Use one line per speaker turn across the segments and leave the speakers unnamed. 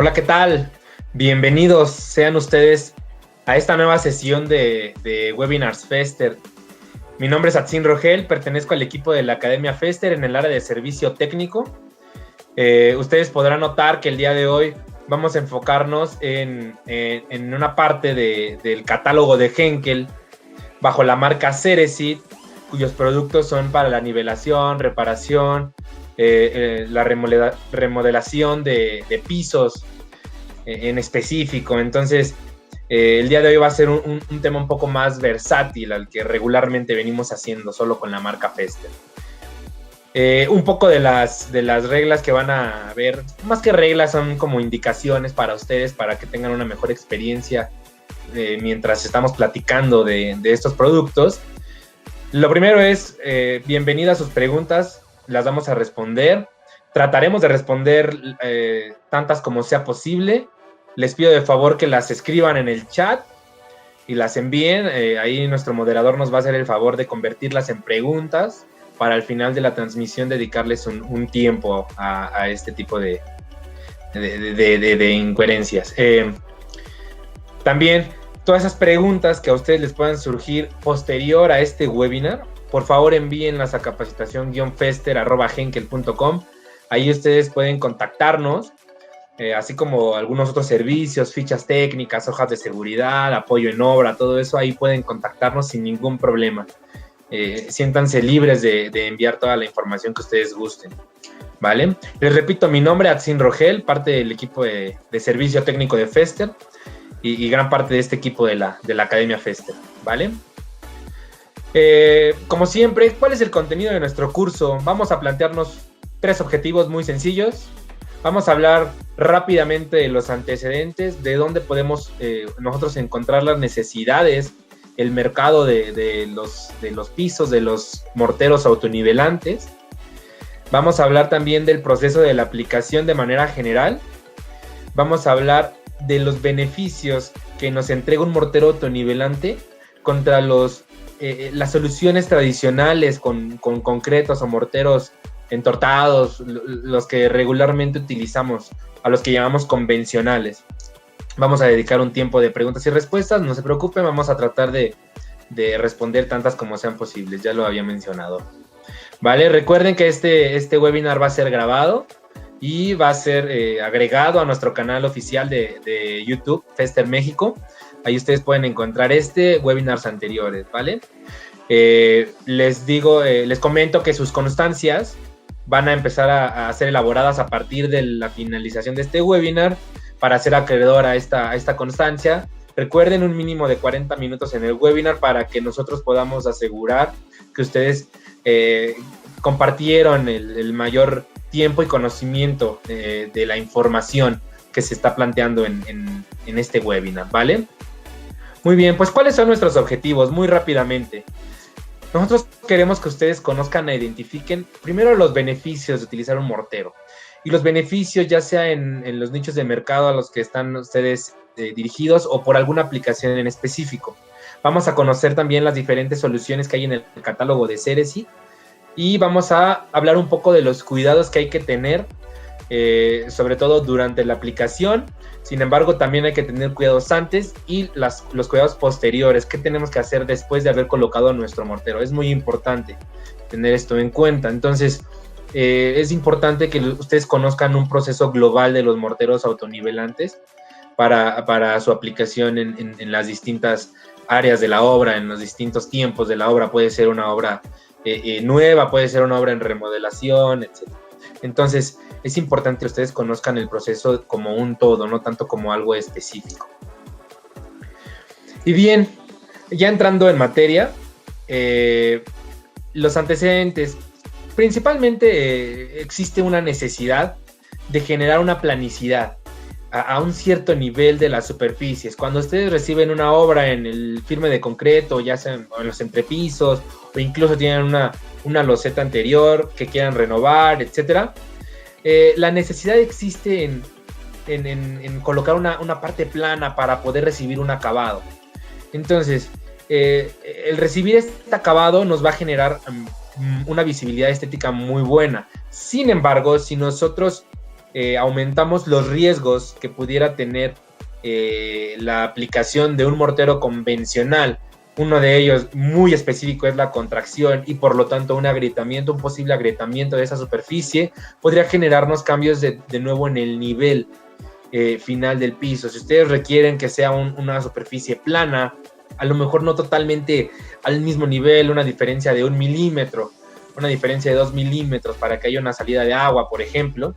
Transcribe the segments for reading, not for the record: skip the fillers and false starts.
Hola, ¿qué tal? Bienvenidos sean ustedes a esta nueva sesión de Webinars Fester. Mi nombre es Atsin Rogel, pertenezco al equipo de la Academia Fester en el área de servicio técnico. Ustedes podrán notar que el día de hoy vamos a enfocarnos en una parte del catálogo de Henkel bajo la marca Ceresit, cuyos productos son para la nivelación, reparación, la remodelación de pisos en específico. Entonces, el día de hoy va a ser un tema un poco más versátil al que regularmente venimos haciendo solo con la marca Fester. Un poco de las reglas que van a ver, más que reglas, son como indicaciones para ustedes, para que tengan una mejor experiencia mientras estamos platicando de estos productos. Lo primero es, bienvenida a sus preguntas, las vamos a responder. Trataremos de responder tantas como sea posible. Les pido de favor que las escriban en el chat y las envíen. Ahí nuestro moderador nos va a hacer el favor de convertirlas en preguntas para al final de la transmisión dedicarles un tiempo a este tipo de incoherencias. También todas esas preguntas que a ustedes les puedan surgir posterior a este webinar, por favor envíenlas a capacitación-fester@henkel.com. Ahí ustedes pueden contactarnos, así como algunos otros servicios, fichas técnicas, hojas de seguridad, apoyo en obra, todo eso, ahí pueden contactarnos sin ningún problema. Siéntanse libres de enviar toda la información que ustedes gusten, ¿vale? Les repito, mi nombre es Atsin Rogel, parte del equipo de servicio técnico de Fester y gran parte de este equipo de la Academia Fester, ¿vale? Como siempre, ¿cuál es el contenido de nuestro curso? Vamos a plantearnos 3 objetivos muy sencillos. Vamos a hablar rápidamente de los antecedentes, de dónde podemos nosotros encontrar las necesidades, el mercado de los pisos, de los morteros autonivelantes. Vamos a hablar también del proceso de la aplicación de manera general. Vamos a hablar de los beneficios que nos entrega un mortero autonivelante contra las soluciones tradicionales con concretos o morteros entortados, los que regularmente utilizamos, a los que llamamos convencionales. Vamos a dedicar un tiempo de preguntas y respuestas, no se preocupen, vamos a tratar de responder tantas como sean posibles, ya lo había mencionado. Vale, recuerden que este webinar va a ser grabado y va a ser agregado a nuestro canal oficial de YouTube, Fester México. Ahí ustedes pueden encontrar webinars anteriores, ¿vale? Les comento que sus constancias van a empezar a ser elaboradas a partir de la finalización de este webinar para ser acreedor a esta constancia. Recuerden un mínimo de 40 minutos en el webinar para que nosotros podamos asegurar que ustedes compartieron el mayor tiempo y conocimiento de la información que se está planteando en este webinar, ¿vale? Muy bien, pues ¿cuáles son nuestros objetivos? Muy rápidamente. Nosotros queremos que ustedes conozcan e identifiquen primero los beneficios de utilizar un mortero. Y los beneficios ya sea en los nichos de mercado a los que están ustedes dirigidos o por alguna aplicación en específico. Vamos a conocer también las diferentes soluciones que hay en el catálogo de Ceresit y vamos a hablar un poco de los cuidados que hay que tener, sobre todo durante la aplicación. Sin embargo, también hay que tener cuidados antes y los cuidados posteriores. ¿Qué tenemos que hacer después de haber colocado nuestro mortero? Es muy importante tener esto en cuenta. Entonces, es importante que ustedes conozcan un proceso global de los morteros autonivelantes para su aplicación en las distintas áreas de la obra, en los distintos tiempos de la obra. Puede ser una obra nueva, puede ser una obra en remodelación, etc. Entonces, es importante que ustedes conozcan el proceso como un todo, no tanto como algo específico. Y bien, ya entrando en materia, los antecedentes. Principalmente existe una necesidad de generar una planicidad a un cierto nivel de las superficies. Cuando ustedes reciben una obra en el firme de concreto, ya sea en los entrepisos, o incluso tienen una loseta anterior que quieran renovar, etcétera, la necesidad existe en colocar una parte plana para poder recibir un acabado. Entonces, el recibir este acabado nos va a generar una visibilidad estética muy buena. Sin embargo, si nosotros aumentamos los riesgos que pudiera tener la aplicación de un mortero convencional. Uno de ellos muy específico es la contracción y por lo tanto un agrietamiento, un posible agrietamiento de esa superficie podría generarnos cambios de nuevo en el nivel final del piso. Si ustedes requieren que sea una superficie plana, a lo mejor no totalmente al mismo nivel, una diferencia de 1 milímetro, una diferencia de 2 milímetros para que haya una salida de agua, por ejemplo,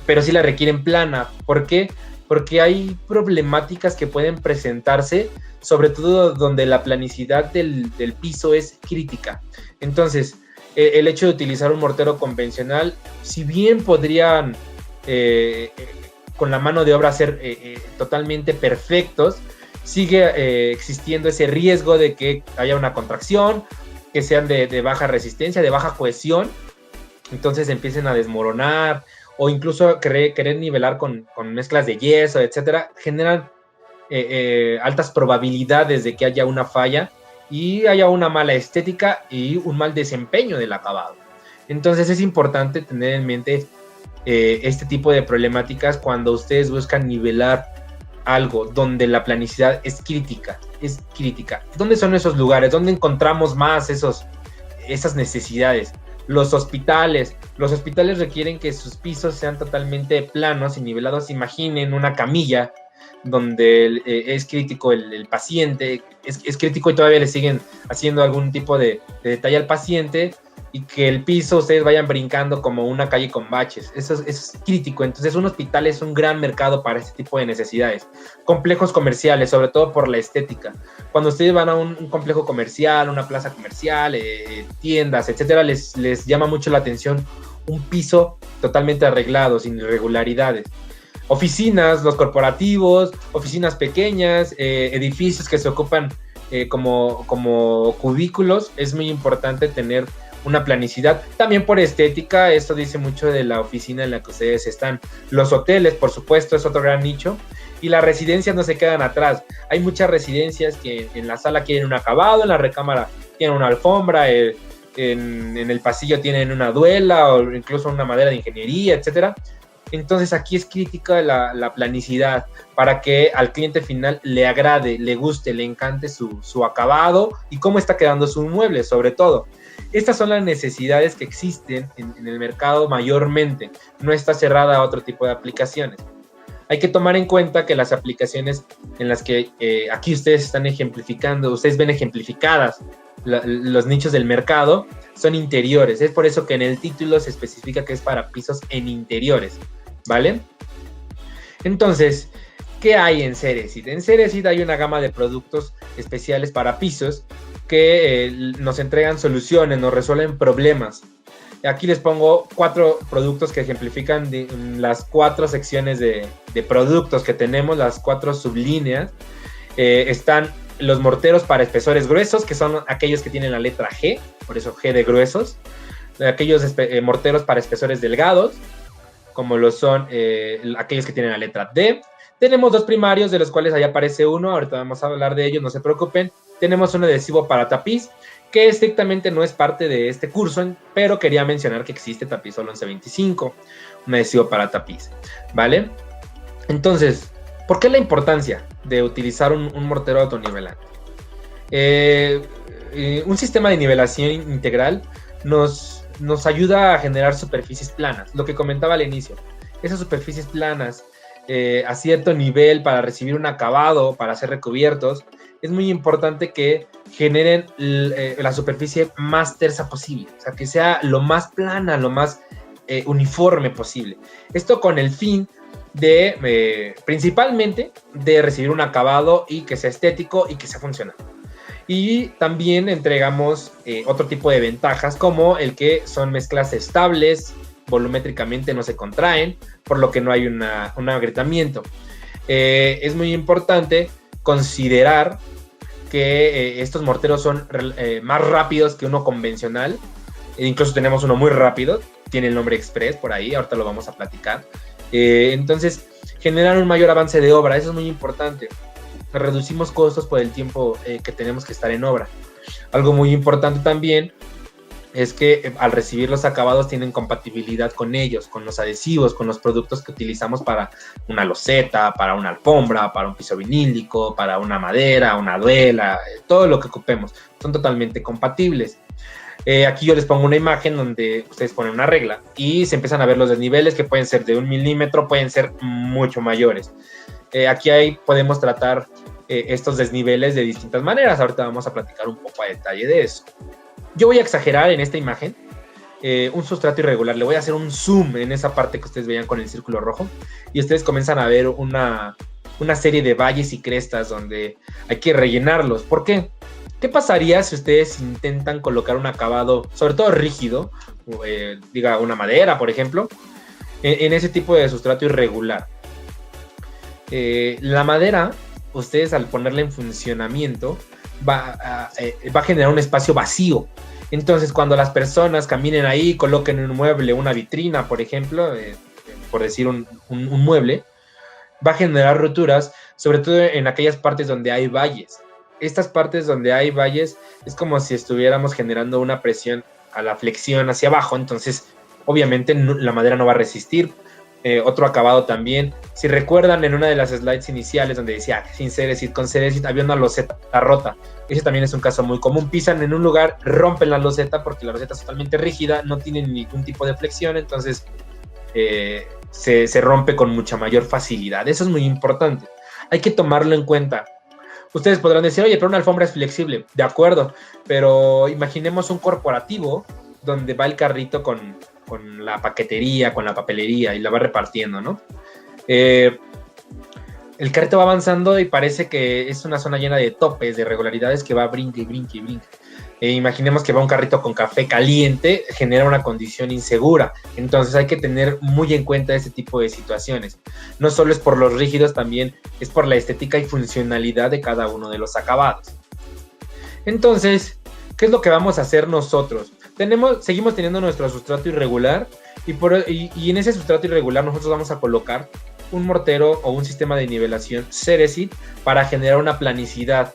pero sí la requieren plana. ¿Por qué? Porque hay problemáticas que pueden presentarse, sobre todo donde la planicidad del piso es crítica. Entonces, el hecho de utilizar un mortero convencional, si bien podrían con la mano de obra ser totalmente perfectos, sigue existiendo ese riesgo de que haya una contracción, que sean de baja resistencia, de baja cohesión, entonces empiecen a desmoronar, o incluso querer nivelar con mezclas de yeso, etcétera, generan altas probabilidades de que haya una falla y haya una mala estética y un mal desempeño del acabado. Entonces es importante tener en mente este tipo de problemáticas cuando ustedes buscan nivelar algo donde la planicidad es crítica. ¿Dónde son esos lugares? ¿Dónde encontramos más esas necesidades? Los hospitales requieren que sus pisos sean totalmente planos y nivelados. Imaginen una camilla donde es crítico el paciente, es crítico y todavía le siguen haciendo algún tipo de detalle al paciente, y que el piso ustedes vayan brincando como una calle con baches. Eso es crítico. Entonces un hospital es un gran mercado para este tipo de necesidades. Complejos comerciales, sobre todo por la estética. Cuando ustedes van a un complejo comercial, una plaza comercial, tiendas, etcétera, les llama mucho la atención un piso totalmente arreglado, sin irregularidades. Oficinas, los corporativos, oficinas pequeñas, edificios que se ocupan como cubículos, es muy importante tener una planicidad, también por estética. Esto dice mucho de la oficina en la que ustedes están. Los hoteles, por supuesto, es otro gran nicho, y las residencias no se quedan atrás. Hay muchas residencias que en la sala quieren un acabado, en la recámara tienen una alfombra, en el pasillo tienen una duela o incluso una madera de ingeniería, etcétera. Entonces aquí es crítica la planicidad para que al cliente final le agrade, le guste, le encante su acabado y cómo está quedando su mueble, sobre todo. Estas son las necesidades que existen en el mercado mayormente. No está cerrada a otro tipo de aplicaciones. Hay que tomar en cuenta que las aplicaciones en las que aquí ustedes están ejemplificando, ustedes ven ejemplificadas los nichos del mercado, son interiores. Es por eso que en el título se especifica que es para pisos en interiores, ¿vale? Entonces, ¿qué hay en Cerecit? En Cerecit hay una gama de productos especiales para pisos que nos entregan soluciones, nos resuelven problemas. Aquí les pongo 4 productos que ejemplifican las 4 secciones de productos que tenemos, las 4 sublíneas. Están los morteros para espesores gruesos, que son aquellos que tienen la letra G, por eso G de gruesos. Aquellos morteros para espesores delgados, como lo son aquellos que tienen la letra D. Tenemos 2 primarios, de los cuales ahí aparece uno, ahorita vamos a hablar de ellos, no se preocupen. Tenemos un adhesivo para tapiz, que estrictamente no es parte de este curso, pero quería mencionar que existe Tapizol 1125, un adhesivo para tapiz, ¿vale? Entonces, ¿por qué la importancia de utilizar un mortero autonivelante? Un sistema de nivelación integral nos ayuda a generar superficies planas, lo que comentaba al inicio. Esas superficies planas a cierto nivel para recibir un acabado, para ser recubiertos, es muy importante que generen la superficie más tersa posible, o sea, que sea lo más plana, lo más uniforme posible. Esto con el fin de, principalmente, de recibir un acabado y que sea estético y que sea funcional. Y también entregamos otro tipo de ventajas, como el que son mezclas estables, volumétricamente no se contraen, por lo que no hay un agrietamiento. Es muy importante considerar que estos morteros son más rápidos que uno convencional. Incluso tenemos uno muy rápido, tiene el nombre Express por ahí, ahorita lo vamos a platicar. Entonces, generan un mayor avance de obra, eso es muy importante. Reducimos costos por el tiempo que tenemos que estar en obra. Algo muy importante también es que al recibir los acabados tienen compatibilidad con ellos, con los adhesivos, con los productos que utilizamos para una loseta, para una alfombra, para un piso vinílico, para una madera, una duela, todo lo que ocupemos. Son totalmente compatibles. Aquí yo les pongo una imagen donde ustedes ponen una regla y se empiezan a ver los desniveles, que pueden ser de 1 milímetro, pueden ser mucho mayores. Aquí podemos tratar estos desniveles de distintas maneras. Ahorita vamos a platicar un poco a detalle de eso. Yo voy a exagerar en esta imagen un sustrato irregular. Le voy a hacer un zoom en esa parte que ustedes veían con el círculo rojo y ustedes comienzan a ver una serie de valles y crestas donde hay que rellenarlos. ¿Por qué? ¿Qué pasaría si ustedes intentan colocar un acabado, sobre todo rígido, diga una madera, por ejemplo, en ese tipo de sustrato irregular? La madera, ustedes al ponerla en funcionamiento, va a generar un espacio vacío. Entonces, cuando las personas caminen ahí, coloquen un mueble, una vitrina, por ejemplo, por decir un mueble, va a generar roturas, sobre todo en aquellas partes donde hay valles. Estas partes donde hay valles es como si estuviéramos generando una presión a la flexión hacia abajo, entonces obviamente la madera no va a resistir. Otro acabado también, si recuerdan en una de las slides iniciales donde decía sin cerecit, con cerecit, había una loseta rota. Ese también es un caso muy común. Pisan en un lugar, rompen la loseta porque la loseta es totalmente rígida, no tiene ningún tipo de flexión, entonces se rompe con mucha mayor facilidad. Eso es muy importante, hay que tomarlo en cuenta. Ustedes podrán decir, oye, pero una alfombra es flexible. De acuerdo, pero imaginemos un corporativo donde va el carrito con la paquetería, con la papelería y la va repartiendo, ¿no? El carrito va avanzando y parece que es una zona llena de topes, de irregularidades que va brinque y brinque y brinque. Imaginemos que va un carrito con café caliente, genera una condición insegura. Entonces hay que tener muy en cuenta este tipo de situaciones. No solo es por los rígidos, también es por la estética y funcionalidad de cada uno de los acabados. Entonces, ¿qué es lo que vamos a hacer nosotros? Seguimos teniendo nuestro sustrato irregular y en ese sustrato irregular nosotros vamos a colocar un mortero o un sistema de nivelación cerecit para generar una planicidad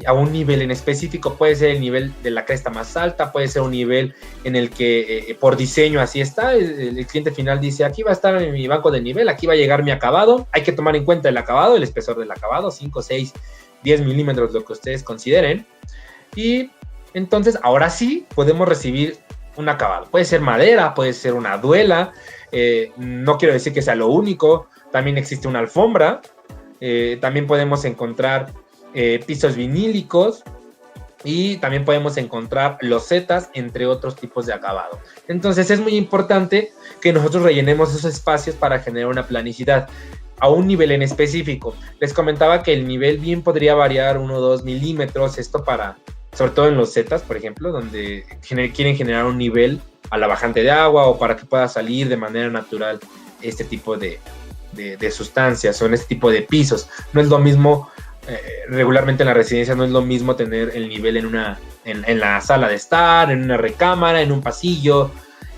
a un nivel en específico. Puede ser el nivel de la cresta más alta, puede ser un nivel en el que por diseño así está, el cliente final dice, aquí va a estar mi banco de nivel, aquí va a llegar mi acabado. Hay que tomar en cuenta el acabado, el espesor del acabado, 5, 6, 10 milímetros, lo que ustedes consideren. Y entonces ahora sí podemos recibir un acabado. Puede ser madera, puede ser una duela, no quiero decir que sea lo único, también existe una alfombra, también podemos encontrar pisos vinílicos y también podemos encontrar losetas, entre otros tipos de acabado. Entonces es muy importante que nosotros rellenemos esos espacios para generar una planicidad a un nivel en específico. Les comentaba que el nivel bien podría variar 1 o 2 milímetros, esto para, sobre todo en losetas, por ejemplo, donde quieren generar un nivel a la bajante de agua o para que pueda salir de manera natural este tipo de sustancias o en este tipo de pisos. No es lo mismo regularmente en la residencia, no es lo mismo tener el nivel en la sala de estar, en una recámara, en un pasillo,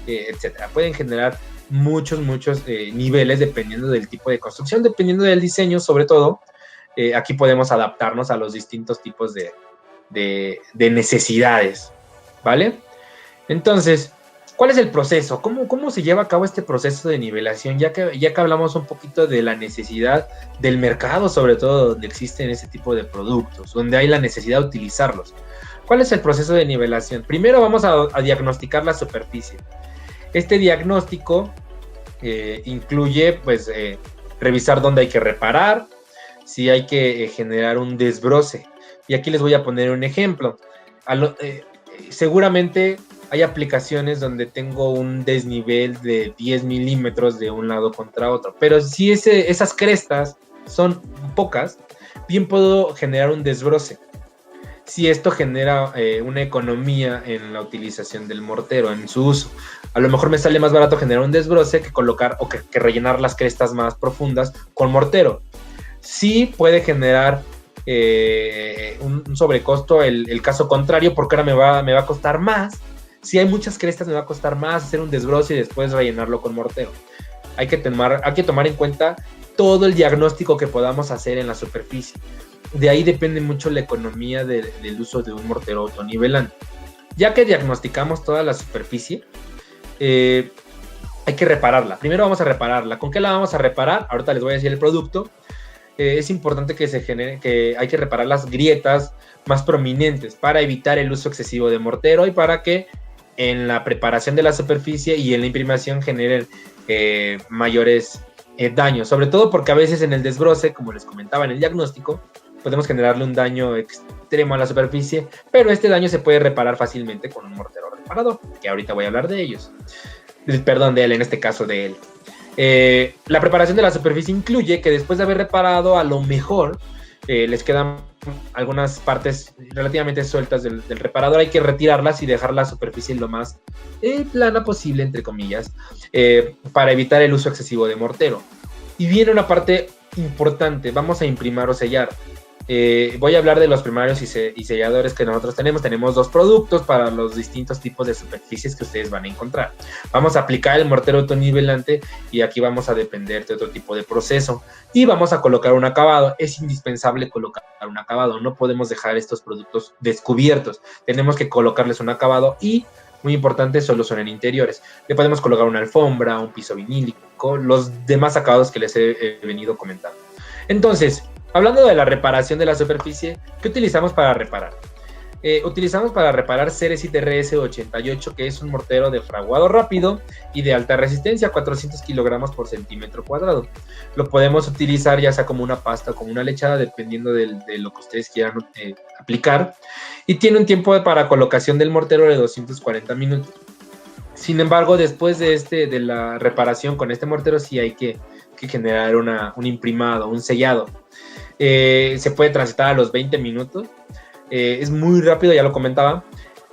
etcétera. Pueden generar muchos niveles dependiendo del tipo de construcción, dependiendo del diseño, sobre todo. Aquí podemos adaptarnos a los distintos tipos de necesidades, ¿vale? Entonces, ¿cuál es el proceso? ¿Cómo se lleva a cabo este proceso de nivelación? Ya que hablamos un poquito de la necesidad del mercado, sobre todo donde existen ese tipo de productos, donde hay la necesidad de utilizarlos. ¿Cuál es el proceso de nivelación? Primero vamos a diagnosticar la superficie. Este diagnóstico incluye, pues, revisar dónde hay que reparar, si hay que generar un desbroce. Y aquí les voy a poner un ejemplo. Seguramente hay aplicaciones donde tengo un desnivel de 10 milímetros de un lado contra otro, pero si esas crestas son pocas, bien puedo generar un desbroce. Si esto genera una economía en la utilización del mortero, en su uso, a lo mejor me sale más barato generar un desbroce que colocar o que rellenar las crestas más profundas con mortero. Sí puede generar un sobrecosto el caso contrario, porque ahora me va a costar más. Si hay muchas crestas, me va a costar más hacer un desbroce y después rellenarlo con mortero. Hay que tomar en cuenta todo el diagnóstico que podamos hacer en la superficie. De ahí depende mucho la economía del uso de un mortero autonivelante. Ya que diagnosticamos toda la superficie, hay que repararla. Primero vamos a repararla. ¿Con qué la vamos a reparar? Ahorita les voy a decir el producto. Es importante que hay que reparar las grietas más prominentes para evitar el uso excesivo de mortero y para que en la preparación de la superficie y en la imprimación generen mayores daños. Sobre todo porque a veces en el desbroce, como les comentaba en el diagnóstico, podemos generarle un daño extremo a la superficie, pero este daño se puede reparar fácilmente con un mortero reparador, que ahorita voy a hablar de ellos. Perdón, de él, en este caso de él. La preparación de la superficie incluye que después de haber reparado, a lo mejor les quedan algunas partes relativamente sueltas del reparador. Hay que retirarlas y dejar la superficie lo más plana posible, entre comillas, para evitar el uso excesivo de mortero. Y viene una parte importante: vamos a imprimar o sellar. Voy a hablar de los primarios y selladores que nosotros tenemos. Tenemos dos productos para los distintos tipos de superficies que ustedes van a encontrar. Vamos a aplicar el mortero autonivelante y aquí vamos a depender de otro tipo de proceso. Y vamos a colocar un acabado. Es indispensable colocar un acabado. No podemos dejar estos productos descubiertos. Tenemos que colocarles un acabado y, muy importante, solo son en interiores. Le podemos colocar una alfombra, un piso vinílico, los demás acabados que les he venido comentando. Entonces, hablando de la reparación de la superficie, ¿qué utilizamos para reparar? Utilizamos para reparar Ceresit RS88, que es un mortero de fraguado rápido y de alta resistencia, 400 kilogramos por centímetro cuadrado. Lo podemos utilizar ya sea como una pasta o como una lechada, dependiendo de lo que ustedes quieran aplicar. Y tiene un tiempo para colocación del mortero de 240 minutos. Sin embargo, después de la reparación con este mortero, sí hay que generar un imprimado, un sellado. Se puede transitar a los 20 minutos. Es muy rápido, ya lo comentaba.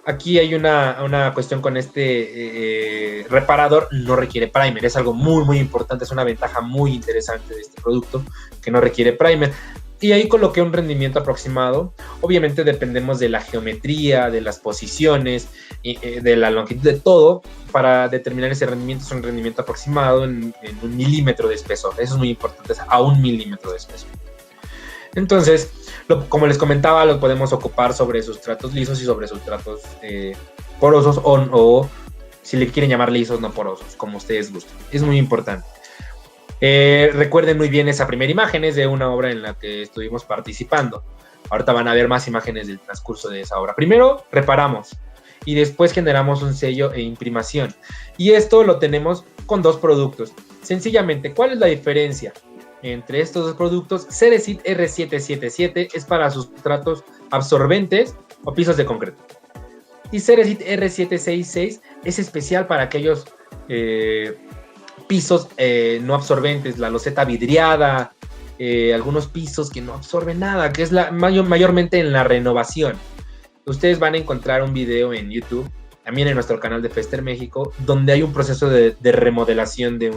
Aquí hay una cuestión con este reparador: no requiere primer. Es algo muy, muy importante. Es una ventaja muy interesante de este producto, que no requiere primer. Y ahí coloqué un rendimiento aproximado. Obviamente dependemos de la geometría, de las posiciones, de la longitud, de todo. Para determinar ese rendimiento es un rendimiento aproximado en 1 milímetro de espesor. Eso es muy importante, es a 1 milímetro de espesor. Entonces, como les comentaba, lo podemos ocupar sobre sustratos lisos y sobre sustratos porosos o si le quieren llamar lisos, no porosos, como ustedes gusten. Es muy importante. Recuerden muy bien esa primera imagen, es de una obra en la que estuvimos participando. Ahorita van a ver más imágenes del transcurso de esa obra. Primero reparamos y después generamos un sello e imprimación. Y esto lo tenemos con dos productos. Sencillamente, ¿cuál es la diferencia entre estos dos productos? Ceresit R777 es para sustratos absorbentes o pisos de concreto. Y Ceresit R766 es especial para aquellos pisos no absorbentes, la loseta vidriada, algunos pisos que no absorben nada, que es mayormente en la renovación. Ustedes van a encontrar un video en YouTube, también en nuestro canal de Fester México, donde hay un proceso de remodelación de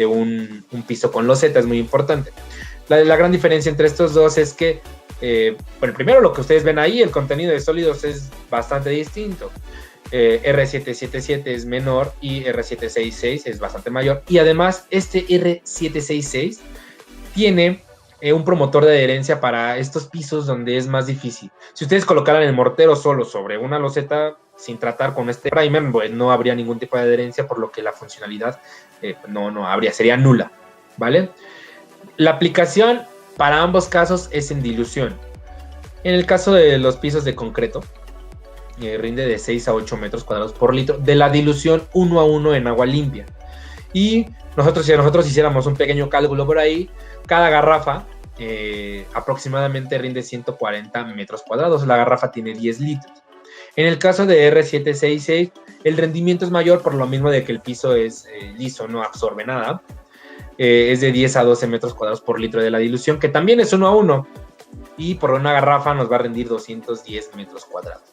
un piso con loseta. Es muy importante. La gran diferencia entre estos dos es que, bueno, primero lo que ustedes ven ahí, el contenido de sólidos es bastante distinto. R777 es menor y R766 es bastante mayor. Y además este R766 tiene un promotor de adherencia para estos pisos donde es más difícil. Si ustedes colocaran el mortero solo sobre una loseta sin tratar con este primer, pues no habría ningún tipo de adherencia, por lo que la funcionalidad no habría, sería nula, ¿vale? La aplicación para ambos casos es en dilución. En el caso de los pisos de concreto, rinde de 6 a 8 metros cuadrados por litro de la dilución 1 a 1 en agua limpia. Y si nosotros hiciéramos un pequeño cálculo por ahí, cada garrafa aproximadamente rinde 140 metros cuadrados. La garrafa tiene 10 litros. En el caso de R766, el rendimiento es mayor por lo mismo de que el piso es liso, no absorbe nada. Es de 10 a 12 metros cuadrados por litro de la dilución, que también es 1 a 1. Y por una garrafa nos va a rendir 210 metros cuadrados.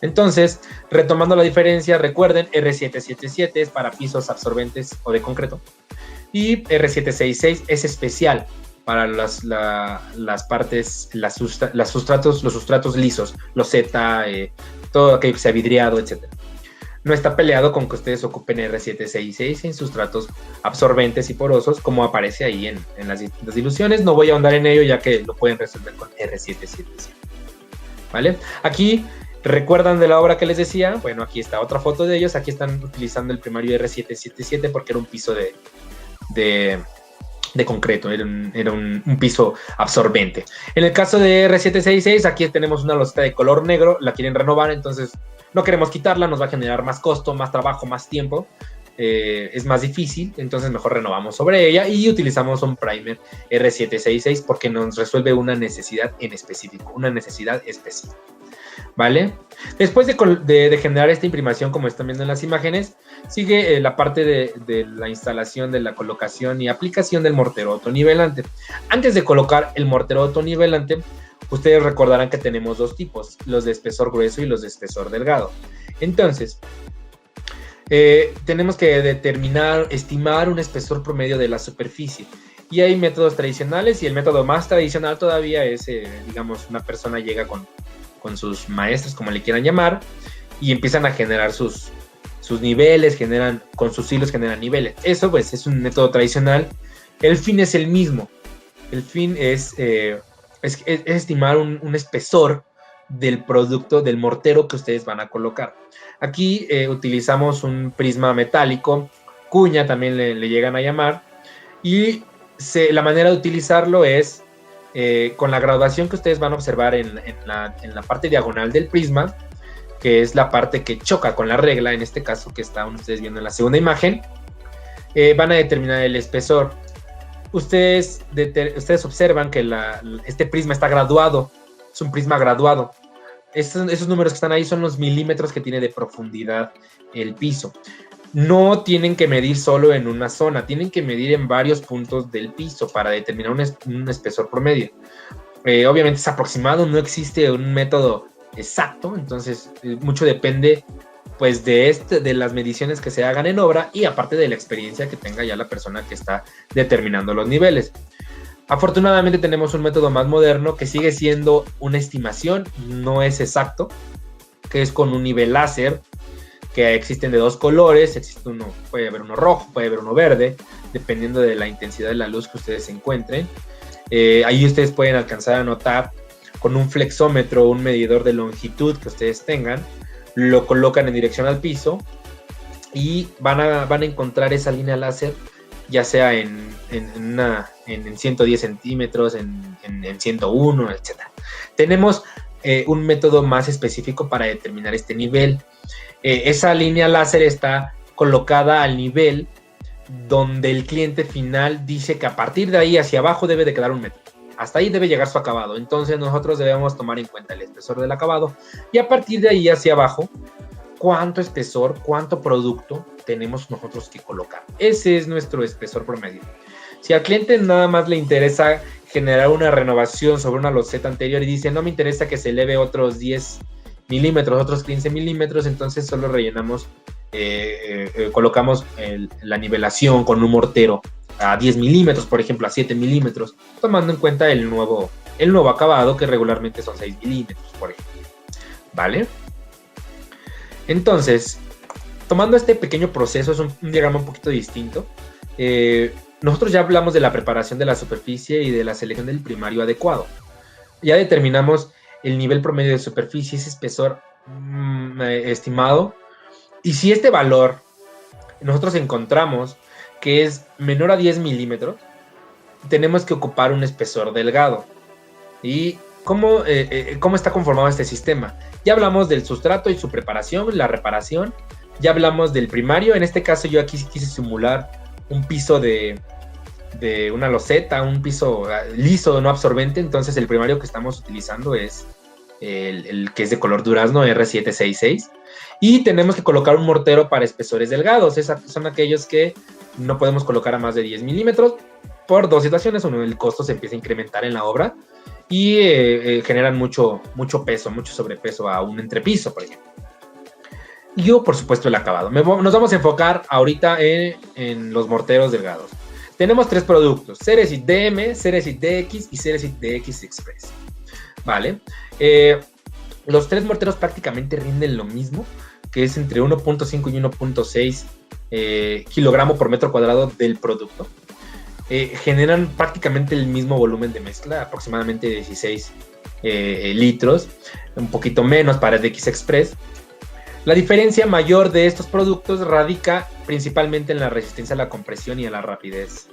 Entonces, retomando la diferencia, recuerden, R777 es para pisos absorbentes o de concreto. Y R766 es especial para los sustratos lisos, loseta, todo aquello que sea vidriado, etc. No está peleado con que ustedes ocupen R766 en sustratos absorbentes y porosos, como aparece ahí en las distintas diluciones. No voy a ahondar en ello, ya que lo pueden resolver con R777. ¿Vale? Aquí ¿Recuerdan de la obra que les decía? Bueno, aquí está otra foto de ellos. Aquí están utilizando el primario R777 porque era un piso de concreto, era un piso absorbente. En el caso de R766, aquí tenemos una loseta de color negro, la quieren renovar, entonces no queremos quitarla, nos va a generar más costo, más trabajo, más tiempo, es más difícil, entonces mejor renovamos sobre ella y utilizamos un primer R766 porque nos resuelve una necesidad en específico, ¿vale? Después de generar esta imprimación, como están viendo en las imágenes, sigue la parte de la instalación, de la colocación y aplicación del mortero autonivelante. Antes de colocar el mortero autonivelante, ustedes recordarán que tenemos dos tipos, los de espesor grueso y los de espesor delgado. Entonces, tenemos que estimar un espesor promedio de la superficie. Y hay métodos tradicionales y el método más tradicional todavía es, digamos, una persona llega con sus maestros, como le quieran llamar, y empiezan a generar sus niveles, con sus hilos generan niveles. Eso pues es un método tradicional. El fin es el mismo. El fin es estimar un espesor del producto, del mortero que ustedes van a colocar. Aquí utilizamos un prisma metálico, cuña también le llegan a llamar, y la manera de utilizarlo es con la graduación que ustedes van a observar en la parte diagonal del prisma, que es la parte que choca con la regla, en este caso que están ustedes viendo en la segunda imagen, van a determinar el espesor. Ustedes observan que este prisma está graduado, es un prisma graduado. Esos números que están ahí son los milímetros que tiene de profundidad el piso. No tienen que medir solo en una zona, tienen que medir en varios puntos del piso para determinar un espesor promedio. Obviamente es aproximado, no existe un método exacto, entonces mucho depende pues de las mediciones que se hagan en obra y aparte de la experiencia que tenga ya la persona que está determinando los niveles. Afortunadamente tenemos un método más moderno que sigue siendo una estimación, no es exacto, que es con un nivel láser, que existen de dos colores, puede haber uno rojo, puede haber uno verde, dependiendo de la intensidad de la luz que ustedes encuentren. Ahí ustedes pueden alcanzar a notar con un flexómetro, un medidor de longitud que ustedes tengan, lo colocan en dirección al piso y van a encontrar esa línea láser, ya sea en 110 centímetros, en 101, etc. Tenemos un método más específico para determinar este nivel. Esa línea láser está colocada al nivel donde el cliente final dice que a partir de ahí hacia abajo debe de quedar 1 metro. Hasta ahí debe llegar su acabado. Entonces nosotros debemos tomar en cuenta el espesor del acabado y a partir de ahí hacia abajo, cuánto espesor, cuánto producto tenemos nosotros que colocar. Ese es nuestro espesor promedio. Si al cliente nada más le interesa generar una renovación sobre una loseta anterior y dice no me interesa que se eleve otros 10 milímetros, otros 15 milímetros, entonces solo rellenamos, colocamos la nivelación con un mortero a 10 milímetros, por ejemplo, a 7 milímetros, tomando en cuenta el nuevo acabado, que regularmente son 6 milímetros, por ejemplo. ¿Vale? Entonces, tomando este pequeño proceso, es un diagrama un poquito distinto. Nosotros ya hablamos de la preparación de la superficie y de la selección del primario adecuado. Ya determinamos el nivel promedio de superficie, ese espesor estimado. Y si este valor nosotros encontramos que es menor a 10 milímetros, tenemos que ocupar un espesor delgado. ¿Y cómo está conformado este sistema? Ya hablamos del sustrato y su preparación, la reparación. Ya hablamos del primario. En este caso yo aquí quise simular un piso de una loseta, un piso liso, no absorbente. Entonces el primario que estamos utilizando es el que es de color durazno, R766. Y tenemos que colocar un mortero para espesores delgados. Son aquellos que no podemos colocar a más de 10 milímetros por dos situaciones. Uno, el costo se empieza a incrementar en la obra y generan mucho peso, mucho sobrepeso a un entrepiso, por ejemplo. Y por supuesto, el acabado. Nos vamos a enfocar ahorita en los morteros delgados. Tenemos 3 productos: Ceresit DM, Ceresit DX y Ceresit DX Express. ¿Vale? Los 3 morteros prácticamente rinden lo mismo, que es entre 1.5 y 1.6 kilogramos por metro cuadrado del producto. Generan prácticamente el mismo volumen de mezcla, aproximadamente 16 litros, un poquito menos para DX Express. La diferencia mayor de estos productos radica principalmente en la resistencia a la compresión y a la rapidez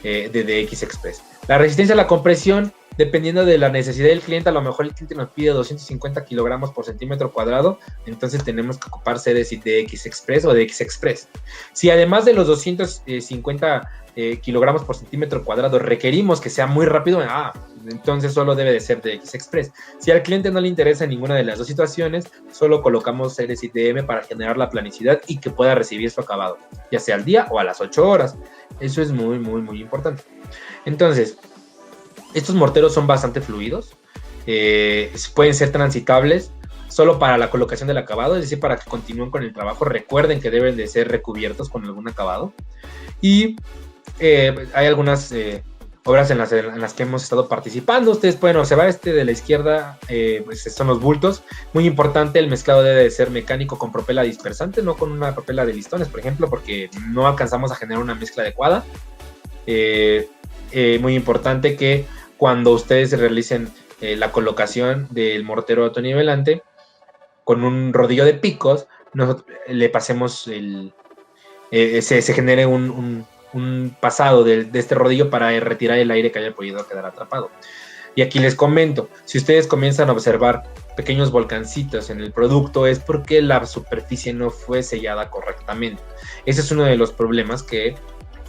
de DX Express. La resistencia a la compresión, dependiendo de la necesidad del cliente, a lo mejor el cliente nos pide 250 kilogramos por centímetro cuadrado, entonces tenemos que ocupar series DX Express o DX Express. Si además de los 250 kilogramos por centímetro cuadrado requerimos que sea muy rápido, entonces solo debe de ser DX Express. Si al cliente no le interesa ninguna de las dos situaciones, solo colocamos series DM para generar la planicidad y que pueda recibir su acabado, ya sea al día o a las 8 horas. Eso es muy, muy, muy importante. Entonces, estos morteros son bastante fluidos, pueden ser transitables solo para la colocación del acabado, es decir, para que continúen con el trabajo. Recuerden que deben de ser recubiertos con algún acabado. Y hay algunas obras en las que hemos estado participando. Ustedes pueden observar de la izquierda, pues son los bultos. Muy importante, el mezclado debe de ser mecánico con propela dispersante, no con una propela de listones, por ejemplo, porque no alcanzamos a generar una mezcla adecuada. Muy importante que cuando ustedes realicen la colocación del mortero autonivelante con un rodillo de picos, nosotros le pasemos se genere un pasado de este rodillo para retirar el aire que haya podido quedar atrapado. Y aquí les comento, si ustedes comienzan a observar pequeños volcancitos en el producto, es porque la superficie no fue sellada correctamente. Ese es uno de los problemas que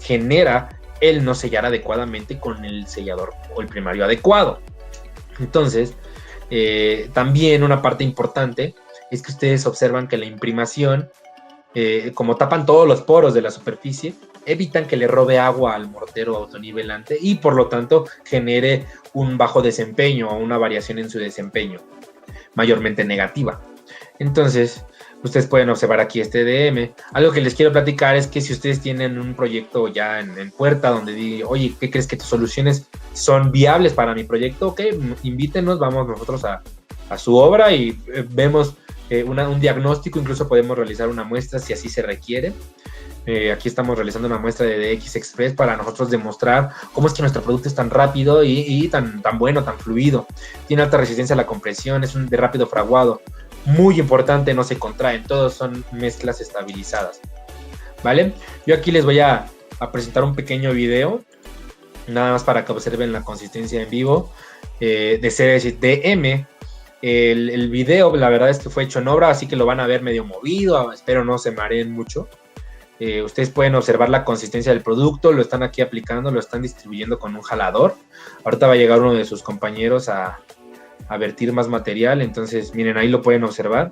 genera el no sellar adecuadamente con el sellador o el primario adecuado. Entonces, también una parte importante es que ustedes observan que la imprimación, como tapan todos los poros de la superficie, evitan que le robe agua al mortero autonivelante y por lo tanto genere un bajo desempeño o una variación en su desempeño, mayormente negativa. Entonces, ustedes pueden observar aquí DM. Algo que les quiero platicar es que si ustedes tienen un proyecto ya en puerta donde digan, oye, ¿qué crees que tus soluciones son viables para mi proyecto? Ok, invítenos, vamos nosotros a su obra y vemos un diagnóstico, incluso podemos realizar una muestra si así se requiere. Aquí estamos realizando una muestra de DX Express para nosotros demostrar cómo es que nuestro producto es tan rápido y tan bueno, tan fluido. Tiene alta resistencia a la compresión, es de rápido fraguado. Muy importante, no se contraen, todos son mezclas estabilizadas. ¿Vale? Yo aquí les voy a presentar un pequeño video, nada más para que observen la consistencia en vivo de series DM. El video, la verdad es que fue hecho en obra, así que lo van a ver medio movido, espero no se mareen mucho. Ustedes pueden observar la consistencia del producto, lo están aquí aplicando, lo están distribuyendo con un jalador. Ahorita va a llegar uno de sus compañeros a vertir más material, entonces miren, ahí lo pueden observar.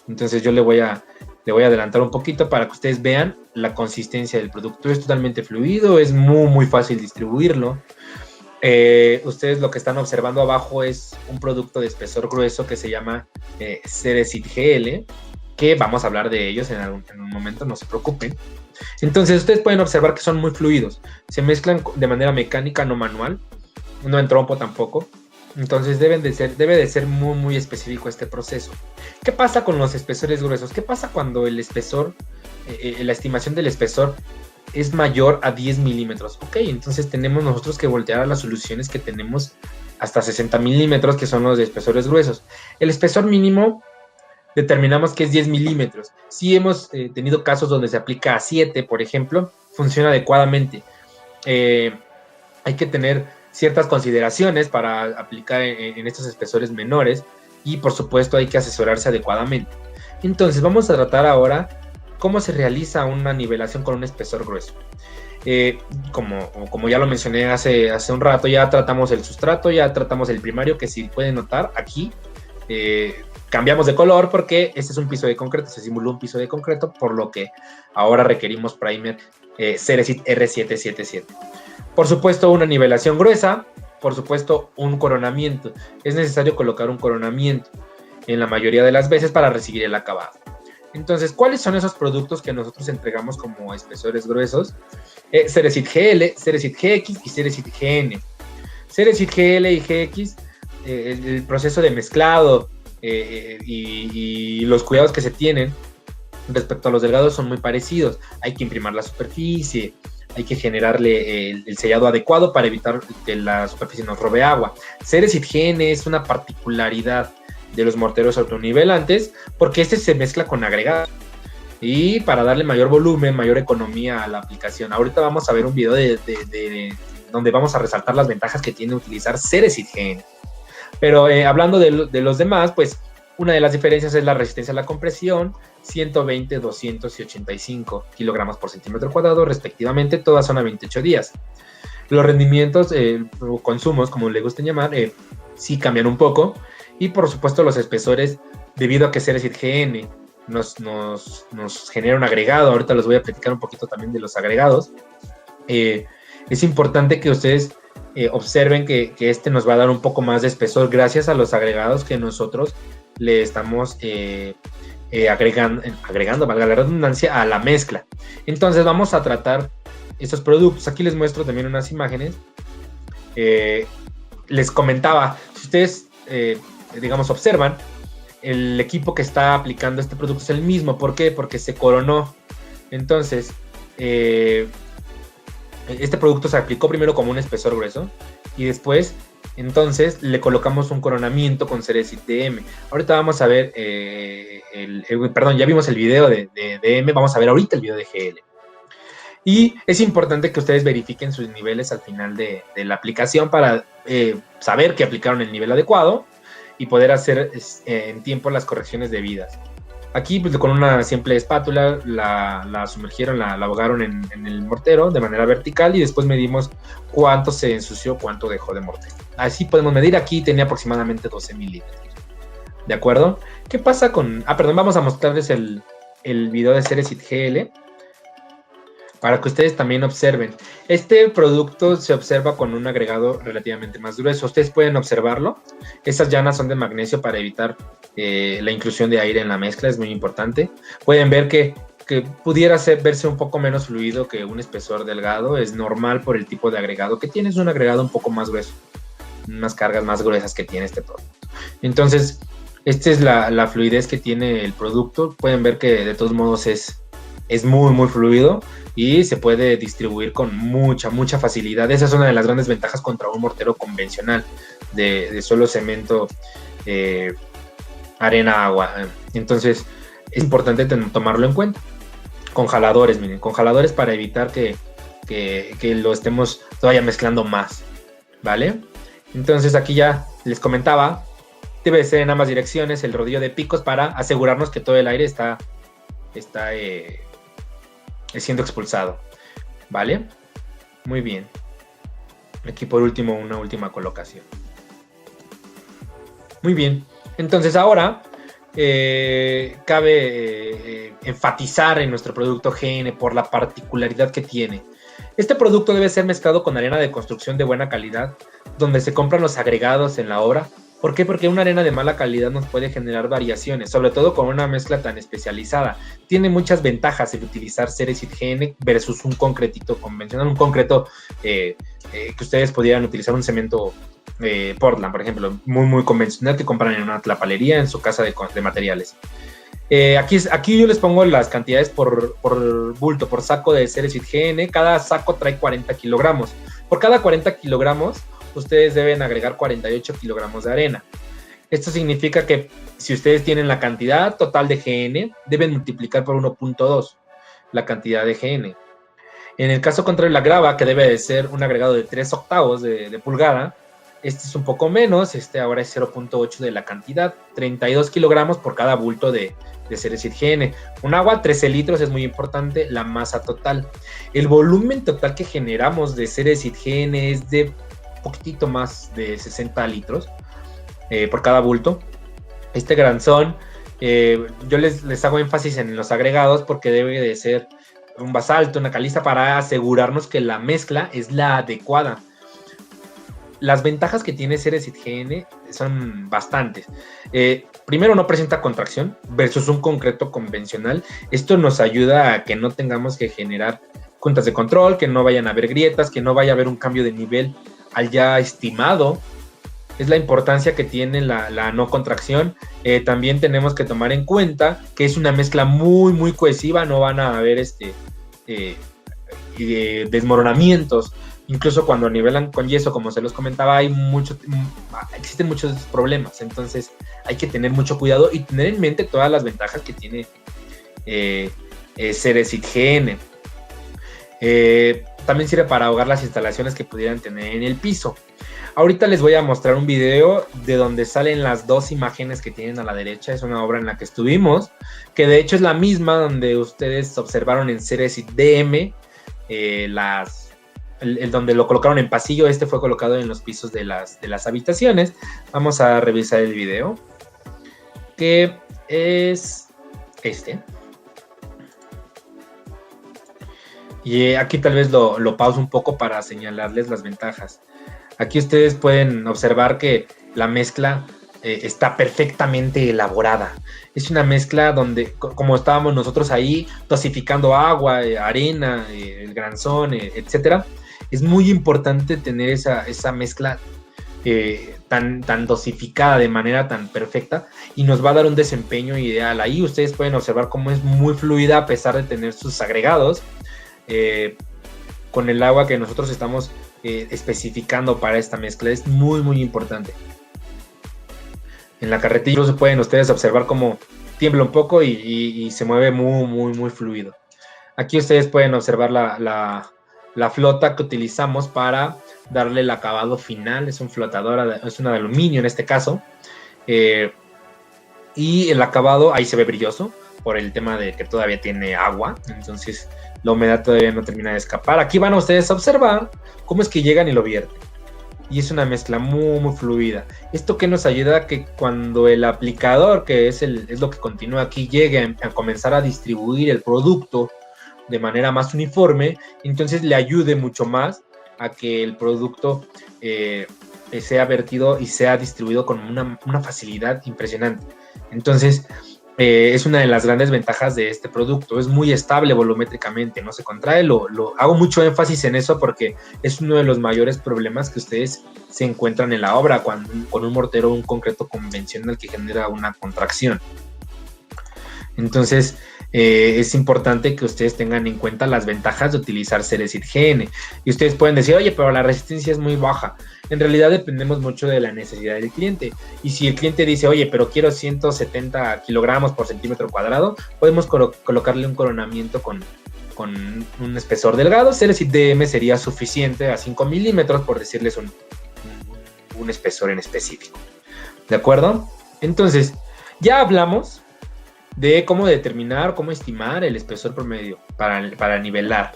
Entonces yo le voy a adelantar un poquito para que ustedes vean la consistencia del producto. Es totalmente fluido, es muy muy fácil distribuirlo. Ustedes lo que están observando abajo es un producto de espesor grueso que se llama Ceresit GL, que vamos a hablar de ellos en un momento, no se preocupen. Entonces ustedes pueden observar que son muy fluidos, se mezclan de manera mecánica, no manual, no en trompo tampoco. Entonces debe de ser muy muy específico este proceso. ¿Qué pasa con los espesores gruesos? ¿Qué pasa cuando el espesor, la estimación del espesor es mayor a 10 milímetros? Ok, entonces tenemos nosotros que voltear a las soluciones que tenemos hasta 60 milímetros, que son los de espesores gruesos. El espesor mínimo determinamos que es 10 milímetros. Si hemos tenido casos donde se aplica a 7, por ejemplo, funciona adecuadamente. Hay que tener ciertas consideraciones para aplicar en estos espesores menores y por supuesto hay que asesorarse adecuadamente. Entonces vamos a tratar ahora cómo se realiza una nivelación con un espesor grueso. Como ya lo mencioné hace un rato, ya tratamos el sustrato, ya tratamos el primario, que si pueden notar aquí cambiamos de color porque este es un piso de concreto, se simuló un piso de concreto, por lo que ahora requerimos primer Ceresit R777. Por supuesto, una nivelación gruesa, por supuesto, un coronamiento. Es necesario colocar un coronamiento en la mayoría de las veces para recibir el acabado. Entonces, ¿cuáles son esos productos que nosotros entregamos como espesores gruesos? Ceresit GL, Ceresit GX y Ceresit GN. Ceresit GL y GX, el proceso de mezclado y los cuidados que se tienen respecto a los delgados son muy parecidos. Hay que imprimar la superficie, hay que generarle el sellado adecuado para evitar que la superficie nos robe agua. Ceresit GN es una particularidad de los morteros autonivelantes porque este se mezcla con agregados y para darle mayor volumen, mayor economía a la aplicación. Ahorita vamos a ver un video de donde vamos a resaltar las ventajas que tiene utilizar Ceresit GN. Pero hablando de los demás, pues una de las diferencias es la resistencia a la compresión, 120, 200 y 85 kilogramos por centímetro cuadrado, respectivamente, todas son a 28 días. Los rendimientos o consumos, como le gusten llamar, sí cambian un poco. Y por supuesto los espesores, debido a que Ceresit GN nos genera un agregado, ahorita les voy a platicar un poquito también de los agregados. Es importante que ustedes observen que este nos va a dar un poco más de espesor gracias a los agregados que nosotros le estamos agregando, valga la redundancia, a la mezcla. Entonces vamos a tratar estos productos. Aquí les muestro también unas imágenes. Les comentaba, si ustedes, digamos, observan, el equipo que está aplicando este producto es el mismo. ¿Por qué? Porque se coronó. Entonces, este producto se aplicó primero como un espesor grueso y después, entonces, le colocamos un coronamiento con Ceresit DM. Ahorita vamos a ver, perdón, ya vimos el video de DM, vamos a ver ahorita el video de GL. Y es importante que ustedes verifiquen sus niveles al final de la aplicación para saber que aplicaron el nivel adecuado y poder hacer en tiempo las correcciones debidas. Aquí, pues, con una simple espátula la sumergieron, la ahogaron en el mortero de manera vertical y después medimos cuánto se ensució, cuánto dejó de mortero. Así podemos medir. Aquí tenía aproximadamente 12 mililitros. ¿De acuerdo? ¿Qué pasa con...? Vamos a mostrarles el video de Ceresit GL para que ustedes también observen. Este producto se observa con un agregado relativamente más grueso. Ustedes pueden observarlo. Estas llanas son de magnesio para evitar la inclusión de aire en la mezcla, es muy importante. Pueden ver que pudiera verse un poco menos fluido que un espesor delgado. Es normal por el tipo de agregado que tiene. Es un agregado un poco más grueso, unas cargas más gruesas que tiene este producto. Entonces, esta es la fluidez que tiene el producto. Pueden ver que de todos modos es muy, muy fluido y se puede distribuir con mucha facilidad. Esa es una de las grandes ventajas contra un mortero convencional de solo cemento, arena, agua. Entonces es importante tomarlo en cuenta. Con jaladores, miren, con jaladores para evitar que lo estemos todavía mezclando más, ¿vale? Entonces aquí ya les comentaba, debe ser en ambas direcciones el rodillo de picos para asegurarnos que todo el aire está siendo expulsado, ¿vale? Muy bien. Aquí por último una última colocación. Muy bien. Entonces ahora cabe enfatizar en nuestro producto GN por la particularidad que tiene. Este producto debe ser mezclado con arena de construcción de buena calidad, donde se compran los agregados en la obra. ¿Por qué? Porque una arena de mala calidad nos puede generar variaciones, sobre todo con una mezcla tan especializada. Tiene muchas ventajas el utilizar Ceresit GN versus un concretito convencional, un concreto que ustedes pudieran utilizar un cemento Portland, por ejemplo, muy convencional que compran en una tlapalería en su casa de materiales. Aquí yo les pongo las cantidades por bulto, por saco de Ceresit GN. Cada saco trae 40 kilogramos. Por cada 40 kilogramos, ustedes deben agregar 48 kilogramos de arena. Esto significa que si ustedes tienen la cantidad total de GN, deben multiplicar por 1.2 la cantidad de GN. En el caso contrario, la grava, que debe de ser un agregado de 3 octavos de pulgada, este es un poco menos, ahora es 0.8 de la cantidad, 32 kilogramos por cada bulto de Ceresit GN. Un agua, 13 litros, es muy importante, la masa total. El volumen total que generamos de Ceresit GN es de poquitito más de 60 litros por cada bulto. Este granzón, yo les hago énfasis en los agregados porque debe de ser un basalto, una caliza, para asegurarnos que la mezcla es la adecuada. Las ventajas que tiene Ceresit GN son bastantes. Primero, no presenta contracción versus un concreto convencional. Esto nos ayuda a que no tengamos que generar juntas de control, que no vayan a haber grietas, que no vaya a haber un cambio de nivel al ya estimado. Es la importancia que tiene la no contracción. También tenemos que tomar en cuenta que es una mezcla muy cohesiva. No van a haber desmoronamientos. Incluso cuando nivelan con yeso, como se los comentaba, existen muchos problemas. Entonces hay que tener mucho cuidado y tener en mente todas las ventajas que tiene Ceresit GN. También sirve para ahogar las instalaciones que pudieran tener en el piso. Ahorita les voy a mostrar un video de donde salen las dos imágenes que tienen a la derecha. Es una obra en la que estuvimos, que de hecho es la misma donde ustedes observaron en Ceresit DM, donde lo colocaron en pasillo. Este fue colocado en los pisos de las habitaciones. Vamos a revisar el video, que es este. Y aquí tal vez lo pauso un poco para señalarles las ventajas. Aquí ustedes pueden observar que la mezcla está perfectamente elaborada. Es una mezcla donde, como estábamos nosotros ahí, dosificando agua, arena, el granzón, etcétera. Es muy importante tener esa mezcla tan dosificada, de manera tan perfecta, y nos va a dar un desempeño ideal. Ahí ustedes pueden observar cómo es muy fluida a pesar de tener sus agregados. Con el agua que nosotros estamos especificando para esta mezcla. Es muy muy importante. En la carretilla incluso pueden ustedes observar cómo tiembla un poco y se mueve muy muy muy fluido. Aquí ustedes pueden observar la flota que utilizamos para darle el acabado final. Es un flotador, es una de aluminio en este caso, y el acabado ahí se ve brilloso por el tema de que todavía tiene agua, entonces la humedad todavía no termina de escapar. Aquí van ustedes a observar cómo es que llegan y lo vierten. Y es una mezcla muy, muy fluida. Esto que nos ayuda a que cuando el aplicador, que es lo que continúa aquí, llegue a comenzar a distribuir el producto de manera más uniforme, entonces le ayude mucho más a que el producto sea vertido y sea distribuido con una facilidad impresionante. Entonces, es una de las grandes ventajas de este producto. Es muy estable volumétricamente, no se contrae. Hago mucho énfasis en eso porque es uno de los mayores problemas que ustedes se encuentran en la obra con un mortero o un concreto convencional que genera una contracción. Entonces, es importante que ustedes tengan en cuenta las ventajas de utilizar Ceresit GN. Y ustedes pueden decir, oye, pero la resistencia es muy baja. En realidad dependemos mucho de la necesidad del cliente. Y si el cliente dice, oye, pero quiero 170 kilogramos por centímetro cuadrado, podemos colocarle un coronamiento con un espesor delgado. Ceresit DM sería suficiente a 5 milímetros, por decirles un espesor en específico. ¿De acuerdo? Entonces, ya hablamos de cómo determinar, cómo estimar el espesor promedio para nivelar.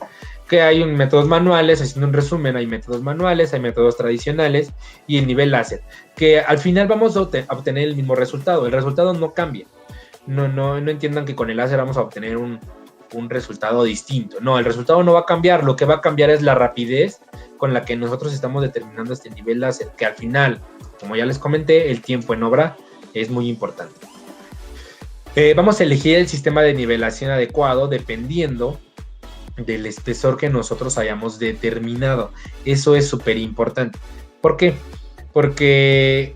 Que hay métodos manuales, haciendo un resumen, hay métodos manuales, hay métodos tradicionales y el nivel láser, que al final vamos a obtener el mismo resultado. El resultado no cambia. No entiendan que con el láser vamos a obtener un resultado distinto. No, el resultado no va a cambiar. Lo que va a cambiar es la rapidez con la que nosotros estamos determinando este nivel láser, que al final, como ya les comenté, el tiempo en obra es muy importante. Vamos a elegir el sistema de nivelación adecuado dependiendo del espesor que nosotros hayamos determinado. Eso es súper importante. ¿Por qué? Porque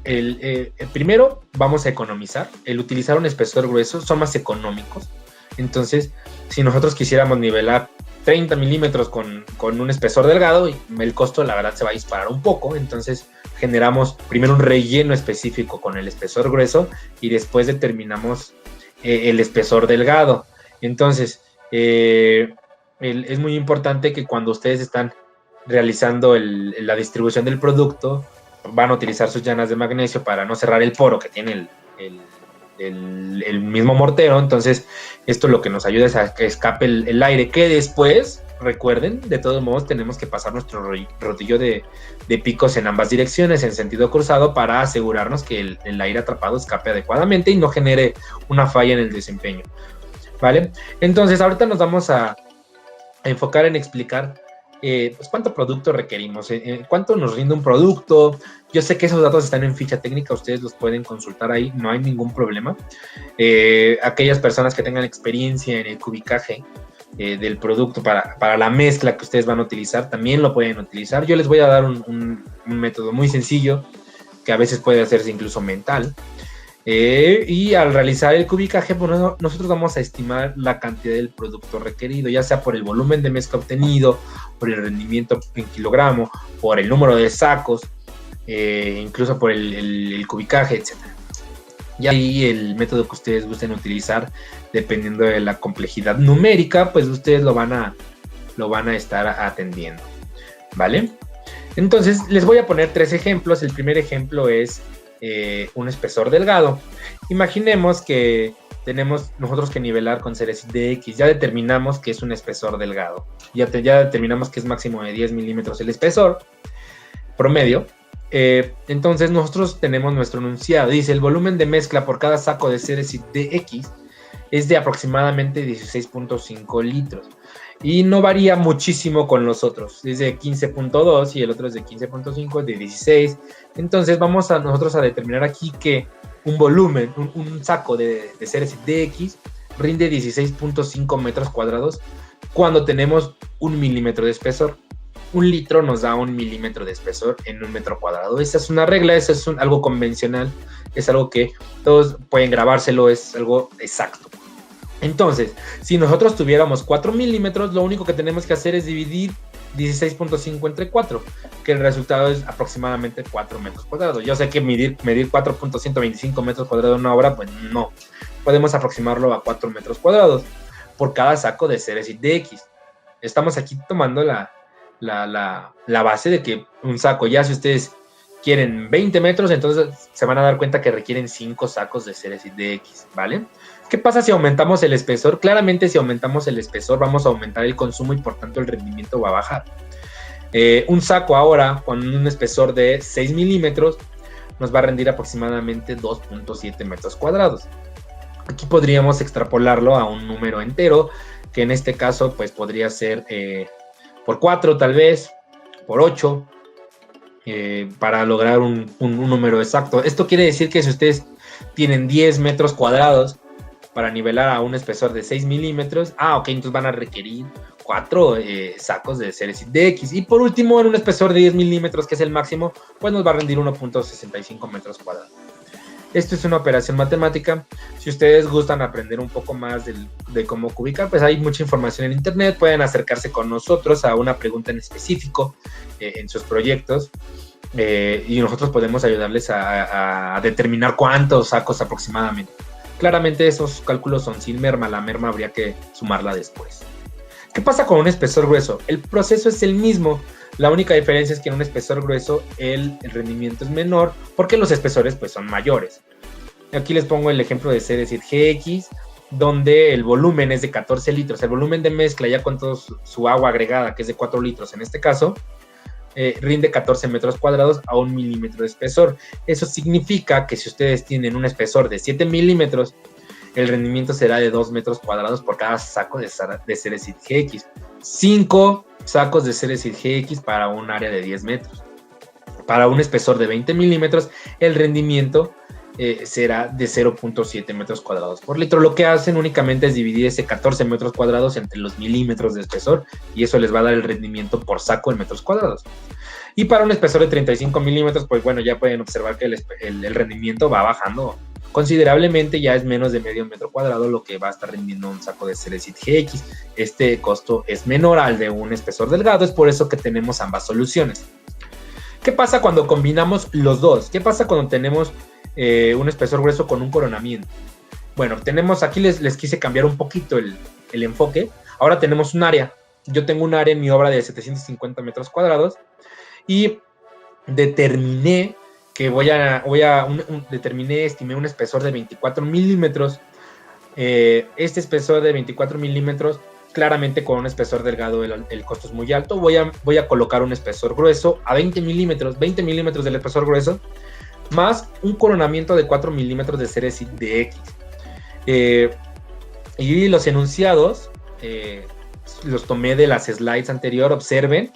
primero vamos a economizar. El utilizar un espesor grueso son más económicos. Entonces, si nosotros quisiéramos nivelar 30 milímetros con un espesor delgado, el costo la verdad se va a disparar un poco. Entonces generamos primero un relleno específico con el espesor grueso y después determinamos el espesor delgado. Entonces, es muy importante que cuando ustedes están realizando la distribución del producto, van a utilizar sus llanas de magnesio para no cerrar el poro que tiene el mismo mortero. Entonces, esto lo que nos ayuda es a que escape el aire, que después, recuerden, de todos modos tenemos que pasar nuestro rodillo de picos en ambas direcciones, en sentido cruzado, para asegurarnos que el aire atrapado escape adecuadamente y no genere una falla en el desempeño, ¿vale? Entonces, ahorita nos vamos a enfocar en explicar pues cuánto producto requerimos, cuánto nos rinde un producto. Yo sé que esos datos están en ficha técnica, ustedes los pueden consultar ahí, no hay ningún problema. Aquellas personas que tengan experiencia en el cubicaje del producto para la mezcla que ustedes van a utilizar, también lo pueden utilizar. Yo les voy a dar un método muy sencillo, que a veces puede hacerse incluso mental. Y al realizar el cubicaje, pues nosotros vamos a estimar la cantidad del producto requerido, ya sea por el volumen de mezcla obtenido, por el rendimiento en kilogramo, por el número de sacos, incluso por el cubicaje, etc. Y ahí el método que ustedes gusten utilizar, dependiendo de la complejidad numérica, pues ustedes lo van a estar atendiendo, ¿vale? Entonces, les voy a poner 3 ejemplos. El primer ejemplo es un espesor delgado. Imaginemos que tenemos nosotros que nivelar con Ceresit DX. Ya determinamos que es un espesor delgado. Ya determinamos que es máximo de 10 milímetros el espesor promedio. Entonces, nosotros tenemos nuestro enunciado. Dice, el volumen de mezcla por cada saco de Ceresit DX es de aproximadamente 16.5 litros. Y no varía muchísimo con los otros. Es de 15.2 y el otro es de 15.5, de 16. Entonces vamos a nosotros a determinar aquí que un volumen, un saco de Ceresit DX rinde 16.5 metros cuadrados cuando tenemos 1 milímetro de espesor. 1 litro nos da 1 milímetro de espesor en 1 metro cuadrado. Esa es una regla, eso es algo convencional, es algo que todos pueden grabárselo, es algo exacto. Entonces, si nosotros tuviéramos 4 milímetros, lo único que tenemos que hacer es dividir 16.5 entre 4, que el resultado es aproximadamente 4 metros cuadrados. Yo sé que medir 4.125 metros cuadrados en una obra, pues no. Podemos aproximarlo a 4 metros cuadrados por cada saco de Ceresit DX. Estamos aquí tomando la base de que un saco, ya si ustedes quieren 20 metros, entonces se van a dar cuenta que requieren 5 sacos de Ceresit DX, ¿vale? ¿Qué pasa si aumentamos el espesor? Claramente, si aumentamos el espesor, vamos a aumentar el consumo y por tanto el rendimiento va a bajar. Un saco ahora con un espesor de 6 milímetros nos va a rendir aproximadamente 2.7 metros cuadrados. Aquí podríamos extrapolarlo a un número entero, que en este caso pues podría ser por 4 tal vez, por 8, para lograr un número exacto. Esto quiere decir que si ustedes tienen 10 metros cuadrados para nivelar a un espesor de 6 milímetros, ok, entonces van a requerir 4 sacos de Ceresit DX. Y por último, en un espesor de 10 milímetros, que es el máximo, pues nos va a rendir 1.65 metros cuadrados. Esto es una operación matemática. Si ustedes gustan aprender un poco más de cómo cubicar, pues hay mucha información en internet. Pueden acercarse con nosotros a una pregunta en específico en sus proyectos. Y nosotros podemos ayudarles a determinar cuántos sacos aproximadamente. Claramente esos cálculos son sin merma, la merma habría que sumarla después. ¿Qué pasa con un espesor grueso? El proceso es el mismo, la única diferencia es que en un espesor grueso el rendimiento es menor porque los espesores pues son mayores. Aquí les pongo el ejemplo de Ceresit GX, donde el volumen es de 14 litros, el volumen de mezcla ya con toda su agua agregada, que es de 4 litros en este caso, rinde 14 metros cuadrados a 1 milímetro de espesor. Eso significa que si ustedes tienen un espesor de 7 milímetros, el rendimiento será de 2 metros cuadrados por cada saco de Ceresit GX. 5 sacos de Ceresit GX para un área de 10 metros. Para un espesor de 20 milímetros, el rendimiento será de 0.7 metros cuadrados por litro. Lo que hacen únicamente es dividir ese 14 metros cuadrados entre los milímetros de espesor y eso les va a dar el rendimiento por saco en metros cuadrados. Y para un espesor de 35 milímetros, pues bueno, ya pueden observar que el rendimiento va bajando considerablemente, ya es menos de medio metro cuadrado lo que va a estar rindiendo un saco de Ceresit GX. Este costo es menor al de un espesor delgado, es por eso que tenemos ambas soluciones. ¿Qué pasa cuando combinamos los dos? ¿Qué pasa cuando tenemos un espesor grueso con un coronamiento? Bueno, tenemos aquí, les quise cambiar un poquito el enfoque. Ahora tenemos un área. Yo tengo un área en mi obra de 750 metros cuadrados y determiné que estimé un espesor de 24 milímetros. Este espesor de 24 milímetros, claramente con un espesor delgado el costo es muy alto. Voy a colocar un espesor grueso a 20 milímetros del espesor grueso, más un coronamiento de 4 milímetros de Ceresit DX. Y los enunciados los tomé de las slides anterior. Observen,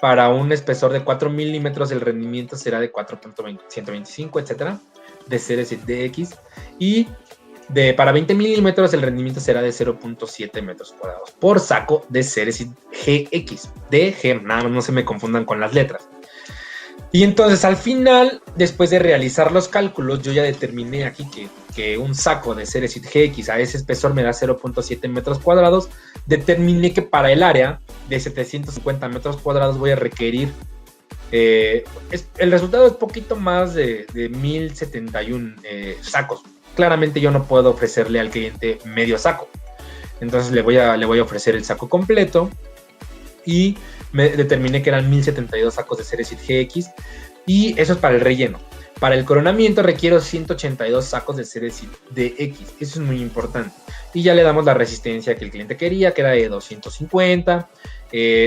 para un espesor de 4 milímetros el rendimiento será de 4.125, etcétera, de Ceresit DX. Y para 20 milímetros el rendimiento será de 0.7 metros cuadrados por saco de Ceresit GX. DG, nada más no se me confundan con las letras. Y entonces al final, después de realizar los cálculos, yo ya determiné aquí que un saco de Ceresit GX a ese espesor me da 0.7 metros cuadrados. Determiné que para el área de 750 metros cuadrados voy a requerir, el resultado es poquito más de 1071 sacos. Claramente yo no puedo ofrecerle al cliente medio saco. Entonces le voy a ofrecer el saco completo y me determiné que eran 1072 sacos de Ceresit GX y eso es para el relleno. Para el coronamiento requiero 182 sacos de Ceresit DX, eso es muy importante. Y ya le damos la resistencia que el cliente quería, que era de 250.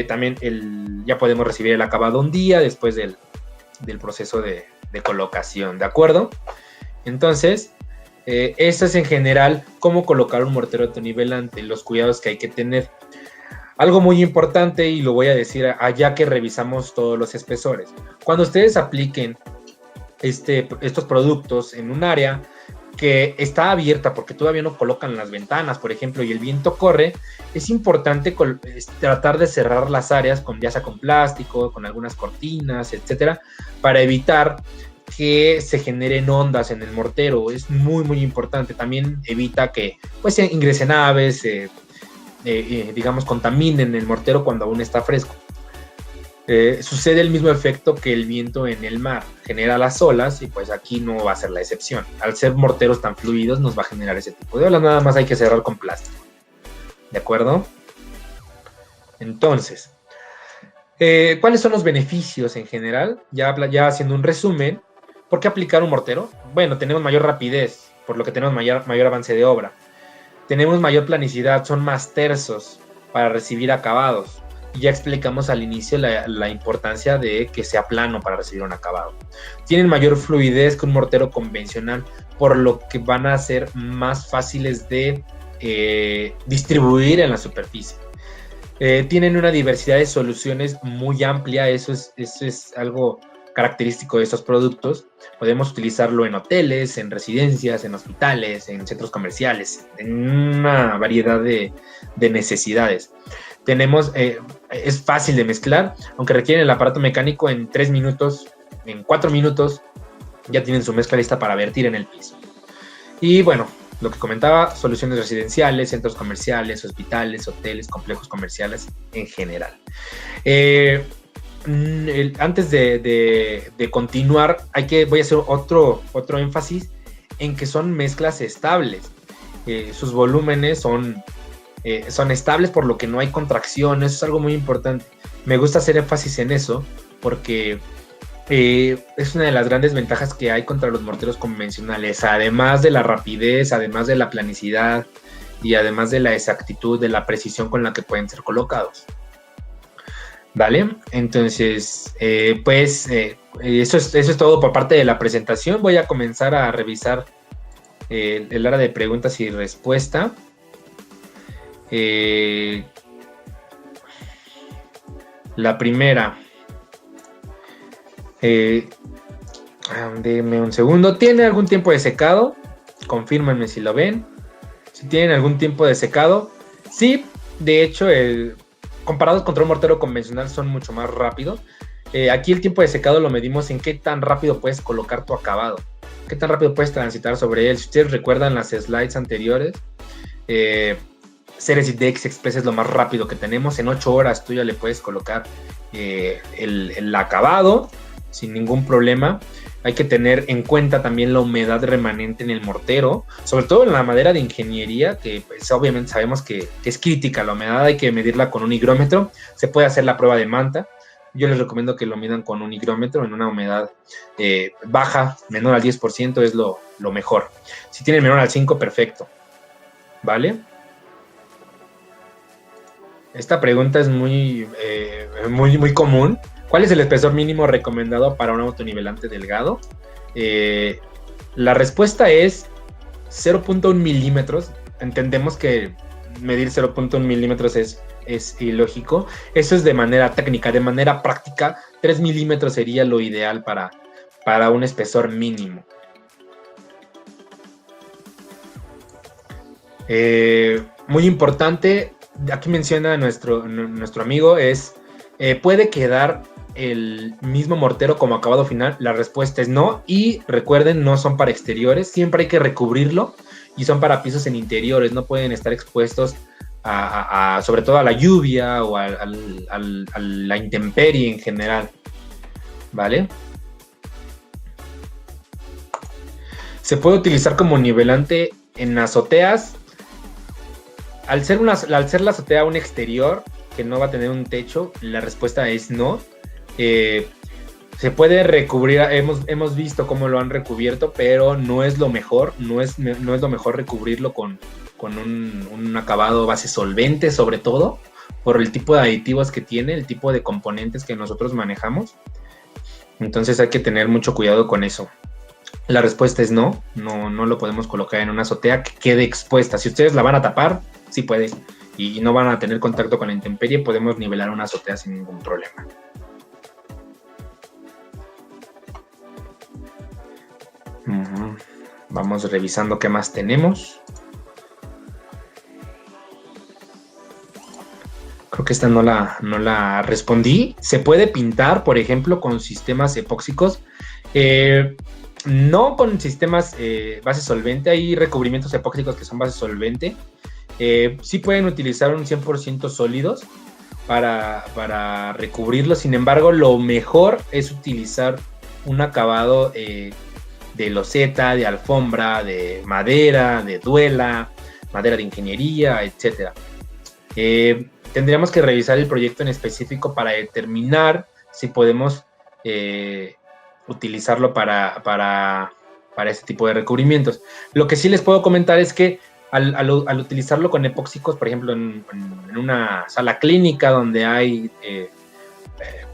También ya podemos recibir el acabado un día después del proceso de colocación, ¿de acuerdo? Entonces, eso es en general cómo colocar un mortero autonivelante, los cuidados que hay que tener. Algo muy importante, y lo voy a decir allá que revisamos todos los espesores. Cuando ustedes apliquen estos productos en un área que está abierta porque todavía no colocan las ventanas, por ejemplo, y el viento corre, es importante tratar de cerrar las áreas ya sea con plástico, con algunas cortinas, etcétera, para evitar que se generen ondas en el mortero. Es muy, muy importante. También evita que pues ingresen aves, digamos, contaminen el mortero cuando aún está fresco. Sucede el mismo efecto que el viento en el mar, genera las olas y pues aquí no va a ser la excepción. Al ser morteros tan fluidos nos va a generar ese tipo de olas, nada más hay que cerrar con plástico. ¿De acuerdo? Entonces, ¿cuáles son los beneficios en general? Ya haciendo un resumen, ¿por qué aplicar un mortero? Bueno, tenemos mayor rapidez, por lo que tenemos mayor avance de obra. Tenemos mayor planicidad, son más tersos para recibir acabados. Y ya explicamos al inicio la importancia de que sea plano para recibir un acabado. Tienen mayor fluidez que un mortero convencional, por lo que van a ser más fáciles de distribuir en la superficie. Tienen una diversidad de soluciones muy amplia, eso es algo característico de estos productos. Podemos utilizarlo en hoteles, en residencias, en hospitales, en centros comerciales, en una variedad de necesidades. Es fácil de mezclar, aunque requieren el aparato mecánico en 3 minutos, en 4 minutos, ya tienen su mezcla lista para vertir en el piso. Y bueno, lo que comentaba, soluciones residenciales, centros comerciales, hospitales, hoteles, complejos comerciales en general. Antes de continuar, voy a hacer otro énfasis en que son mezclas estables. Sus volúmenes son estables, por lo que no hay contracción. Eso es algo muy importante. Me gusta hacer énfasis en eso porque es una de las grandes ventajas que hay contra los morteros convencionales, además de la rapidez, además de la planicidad y además de la exactitud, de la precisión con la que pueden ser colocados. ¿Vale? Entonces, eso es todo por parte de la presentación. Voy a comenzar a revisar el área de preguntas y respuesta. La primera. Denme un segundo. ¿Tiene algún tiempo de secado? Confírmenme si lo ven. Si tienen algún tiempo de secado. Sí, de hecho, comparados contra un mortero convencional son mucho más rápidos. Aquí el tiempo de secado lo medimos en qué tan rápido puedes colocar tu acabado, qué tan rápido puedes transitar sobre él. Si ustedes recuerdan las slides anteriores, Ceresit DX Express es lo más rápido que tenemos. En 8 horas tú ya le puedes colocar el acabado sin ningún problema. Hay que tener en cuenta también la humedad remanente en el mortero, sobre todo en la madera de ingeniería, que pues, obviamente sabemos que es crítica la humedad, hay que medirla con un higrómetro. Se puede hacer la prueba de manta. Yo les recomiendo que lo midan con un higrómetro en una humedad baja, menor al 10% es lo mejor. Si tienen menor al 5%, perfecto. ¿Vale? Esta pregunta es muy común. ¿Cuál es el espesor mínimo recomendado para un autonivelante delgado? La respuesta es 0.1 milímetros. Entendemos que medir 0.1 milímetros es ilógico. Eso es de manera técnica. De manera práctica, 3 milímetros sería lo ideal para un espesor mínimo. Muy importante, aquí menciona nuestro amigo, puede quedar el mismo mortero como acabado final? La respuesta es no. Y recuerden, no son para exteriores, siempre hay que recubrirlo y son para pisos en interiores, no pueden estar expuestos sobre todo a la lluvia o a la intemperie en general, ¿vale? Se puede utilizar como nivelante en azoteas. Al ser la azotea un exterior que no va a tener un techo, la respuesta es no. Se puede recubrir, hemos visto cómo lo han recubierto, pero no es lo mejor, no es lo mejor recubrirlo con un acabado base solvente, sobre todo por el tipo de aditivos que tiene, el tipo de componentes que nosotros manejamos. Entonces hay que tener mucho cuidado con eso. La respuesta es no lo podemos colocar en una azotea que quede expuesta. Si ustedes la van a tapar, sí puede, y no van a tener contacto con la intemperie, podemos nivelar una azotea sin ningún problema. Vamos revisando qué más tenemos. Creo que esta no la respondí. Se puede pintar, por ejemplo, con sistemas epóxicos. No con sistemas base solvente. Hay recubrimientos epóxicos que son base solvente. Sí pueden utilizar un 100% sólidos para recubrirlo. Sin embargo, lo mejor es utilizar un acabado de loseta, de alfombra, de madera, de duela, madera de ingeniería, etcétera. Tendríamos que revisar el proyecto en específico para determinar si podemos utilizarlo para este tipo de recubrimientos. Lo que sí les puedo comentar es que al utilizarlo con epóxicos, por ejemplo, en una sala clínica donde hay,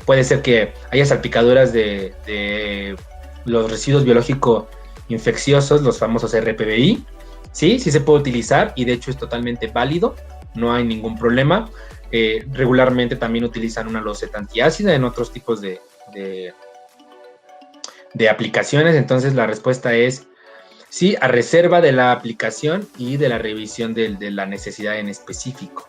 puede ser que haya salpicaduras de los residuos biológicos infecciosos, los famosos RPBI, sí se puede utilizar y de hecho es totalmente válido, no hay ningún problema. Regularmente también utilizan una loseta antiácida en otros tipos de aplicaciones, entonces la respuesta es sí, a reserva de la aplicación y de la revisión de la necesidad en específico.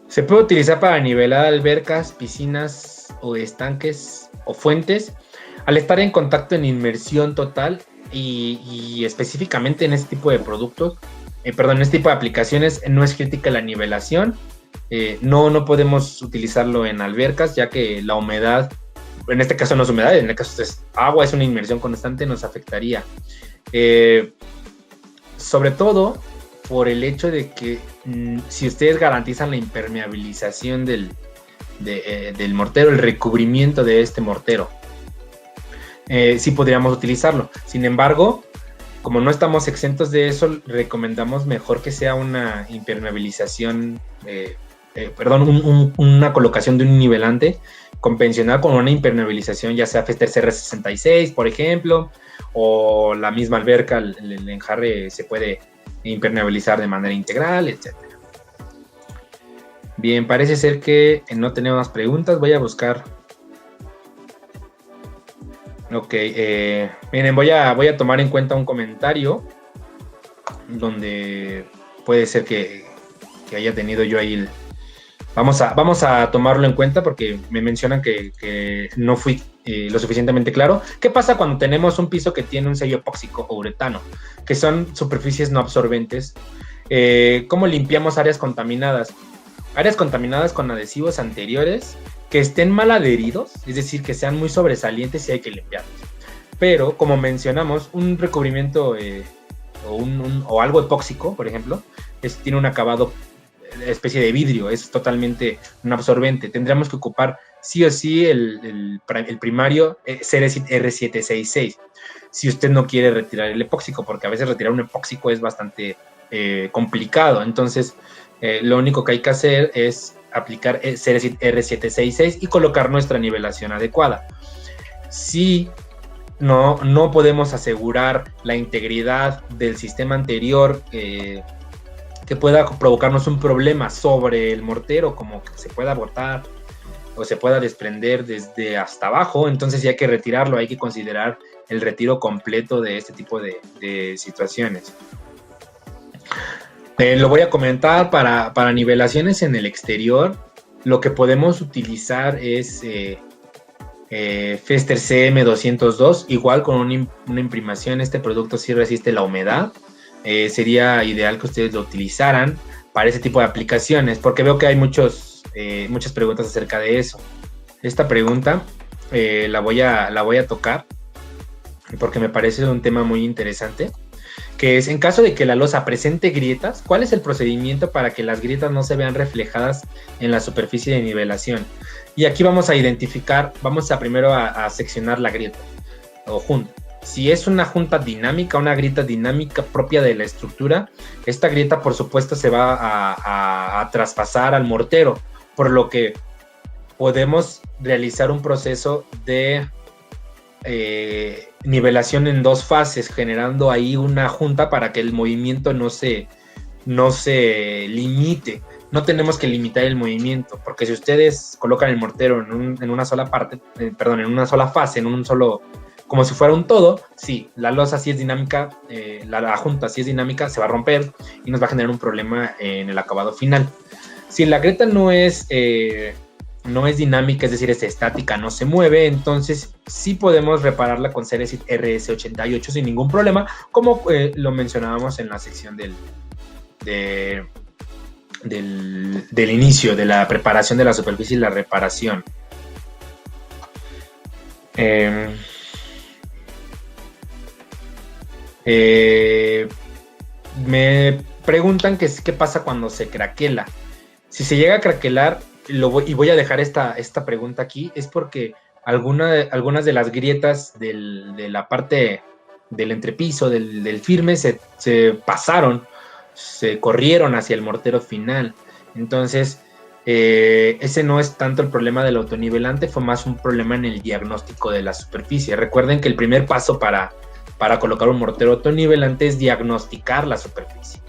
Se puede utilizar para nivelar albercas, piscinas o estanques o fuentes al estar en contacto en inmersión total y específicamente en este tipo de productos, en este tipo de aplicaciones no es crítica la nivelación. No podemos utilizarlo en albercas ya que la humedad, en este caso no es humedad, en este caso es agua, es una inmersión constante, nos afectaría. Sobre todo por el hecho de que si ustedes garantizan la impermeabilización del mortero, el recubrimiento de este mortero, sí podríamos utilizarlo. Sin embargo, como no estamos exentos de eso, recomendamos mejor que sea una impermeabilización, una colocación de un nivelante convencional con una impermeabilización, ya sea Fester CR66, por ejemplo, o la misma alberca, el enjarre se puede impermeabilizar de manera integral, etc. Bien, parece ser que no tenemos más preguntas. Voy a buscar. Ok, miren, voy a tomar en cuenta un comentario donde puede ser que haya tenido yo ahí Vamos a tomarlo en cuenta porque me mencionan que no fui lo suficientemente claro. ¿Qué pasa cuando tenemos un piso que tiene un sello epóxico o uretano, que son superficies no absorbentes? ¿Cómo limpiamos áreas contaminadas? Áreas contaminadas con adhesivos anteriores que estén mal adheridos, es decir, que sean muy sobresalientes y hay que limpiarlos. Pero, como mencionamos, un recubrimiento o algo epóxico, por ejemplo, tiene un acabado especie de vidrio, es totalmente un absorbente. Tendríamos que ocupar sí o sí el primario R766 si usted no quiere retirar el epóxico, porque a veces retirar un epóxico es bastante complicado. Entonces lo único que hay que hacer es aplicar R766 y colocar nuestra nivelación adecuada. Si no podemos asegurar la integridad del sistema anterior que pueda provocarnos un problema sobre el mortero, como que se pueda botar o se pueda desprender desde hasta abajo, entonces ya hay que retirarlo, hay que considerar el retiro completo de este tipo de situaciones. Lo voy a comentar para nivelaciones en el exterior. lo que podemos utilizar es Fester CM202, igual con una imprimación. Este producto sí resiste la humedad. Sería ideal que ustedes lo utilizaran para ese tipo de aplicaciones, porque veo que hay muchas preguntas acerca de eso. Esta pregunta la voy a tocar porque me parece un tema muy interesante, que es: en caso de que la losa presente grietas, ¿cuál es el procedimiento para que las grietas no se vean reflejadas en la superficie de nivelación? Y aquí vamos a identificar, primero a seccionar la grieta o junta. Si es una junta dinámica, una grieta dinámica propia de la estructura, esta grieta por supuesto se va a traspasar al mortero, por lo que podemos realizar un proceso de nivelación en dos fases, generando ahí una junta para que el movimiento no se limite. No tenemos que limitar el movimiento, porque si ustedes colocan el mortero en una sola parte, en una sola fase, como si fuera un todo, sí, la losa sí es dinámica, la junta sí es dinámica, se va a romper y nos va a generar un problema en el acabado final. Si la grieta no es dinámica, es decir, es estática, no se mueve, entonces sí podemos repararla con Ceresit RS88 sin ningún problema, como lo mencionábamos en la sección del inicio, de la preparación de la superficie y la reparación. Me preguntan qué pasa cuando se craquela. Si se llega a craquelar, y voy a dejar esta pregunta aquí, es porque algunas de las grietas de la parte del entrepiso, del firme, se pasaron, se corrieron hacia el mortero final. Entonces, ese no es tanto el problema del autonivelante, fue más un problema en el diagnóstico de la superficie. Recuerden que el primer paso para colocar un mortero autonivelante es diagnosticar la superficie,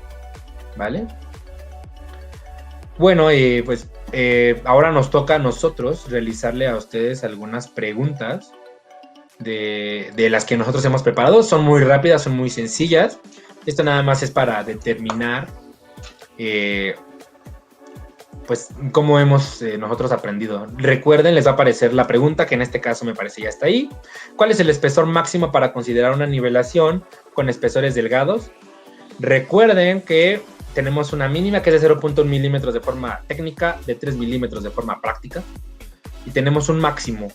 ¿vale? Bueno, pues ahora nos toca a nosotros realizarle a ustedes algunas preguntas de las que nosotros hemos preparado. Son muy rápidas, son muy sencillas. Esto nada más es para determinar pues cómo hemos nosotros aprendido. Recuerden, les va a aparecer la pregunta, que en este caso me parece ya está ahí. ¿Cuál es el espesor máximo para considerar una nivelación con espesores delgados? Recuerden que tenemos una mínima que es de 0.1 milímetros de forma técnica, de 3 milímetros de forma práctica, y tenemos un máximo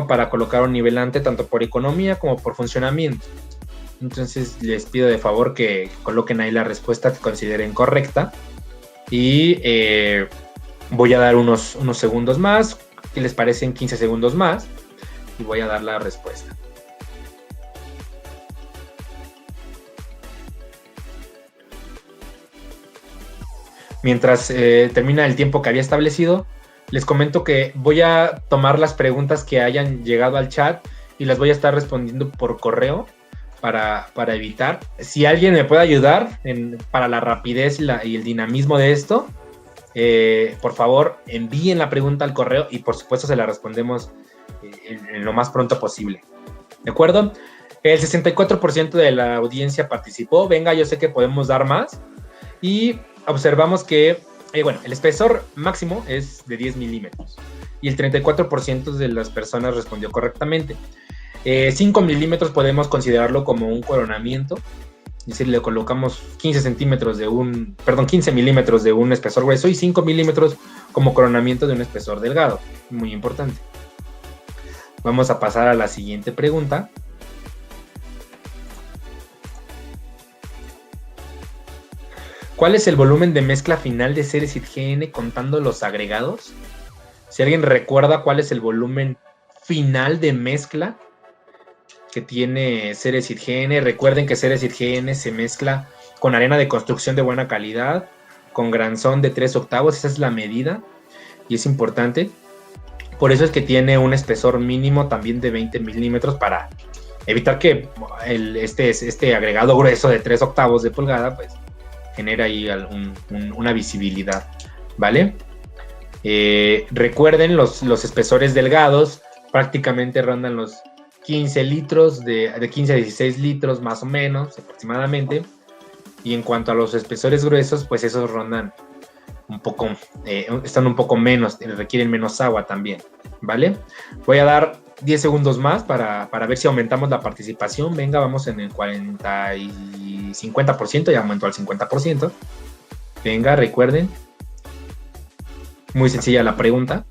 para colocar un nivelante tanto por economía como por funcionamiento. Entonces les pido de favor que coloquen ahí la respuesta que consideren correcta, y voy a dar unos segundos más. ¿Qué les parecen 15 segundos más? Y voy a dar la respuesta. Mientras termina el tiempo que había establecido, les comento que voy a tomar las preguntas que hayan llegado al chat y las voy a estar respondiendo por correo para evitar. Si alguien me puede ayudar para la rapidez y el dinamismo de esto, por favor envíen la pregunta al correo y por supuesto se la respondemos en lo más pronto posible. ¿De acuerdo? El 64% de la audiencia participó. Venga, yo sé que podemos dar más. Y observamos que el espesor máximo es de 10 milímetros y el 34% de las personas respondió correctamente. 5 milímetros podemos considerarlo como un coronamiento, es decir, le colocamos 15 milímetros de un espesor grueso y 5 milímetros como coronamiento de un espesor delgado. Muy importante. Vamos a pasar a la siguiente pregunta. ¿Cuál es el volumen de mezcla final de Ceresit GN contando los agregados? Si alguien recuerda cuál es el volumen final de mezcla que tiene Ceresit GN, recuerden que Ceresit GN se mezcla con arena de construcción de buena calidad, con granzón de 3 octavos, esa es la medida y es importante. Por eso es que tiene un espesor mínimo también de 20 milímetros para evitar que este agregado grueso de 3 octavos de pulgada pues genera ahí una visibilidad, ¿vale? Recuerden, los espesores delgados prácticamente rondan los 15 litros, de 15 a 16 litros más o menos, aproximadamente. Y en cuanto a los espesores gruesos, pues esos rondan están un poco menos, requieren menos agua también, ¿vale? Voy a dar 10 segundos más para ver si aumentamos la participación. Venga, vamos en el 40 y 50%, ya aumentó al 50%. Venga, recuerden. Muy sencilla la pregunta.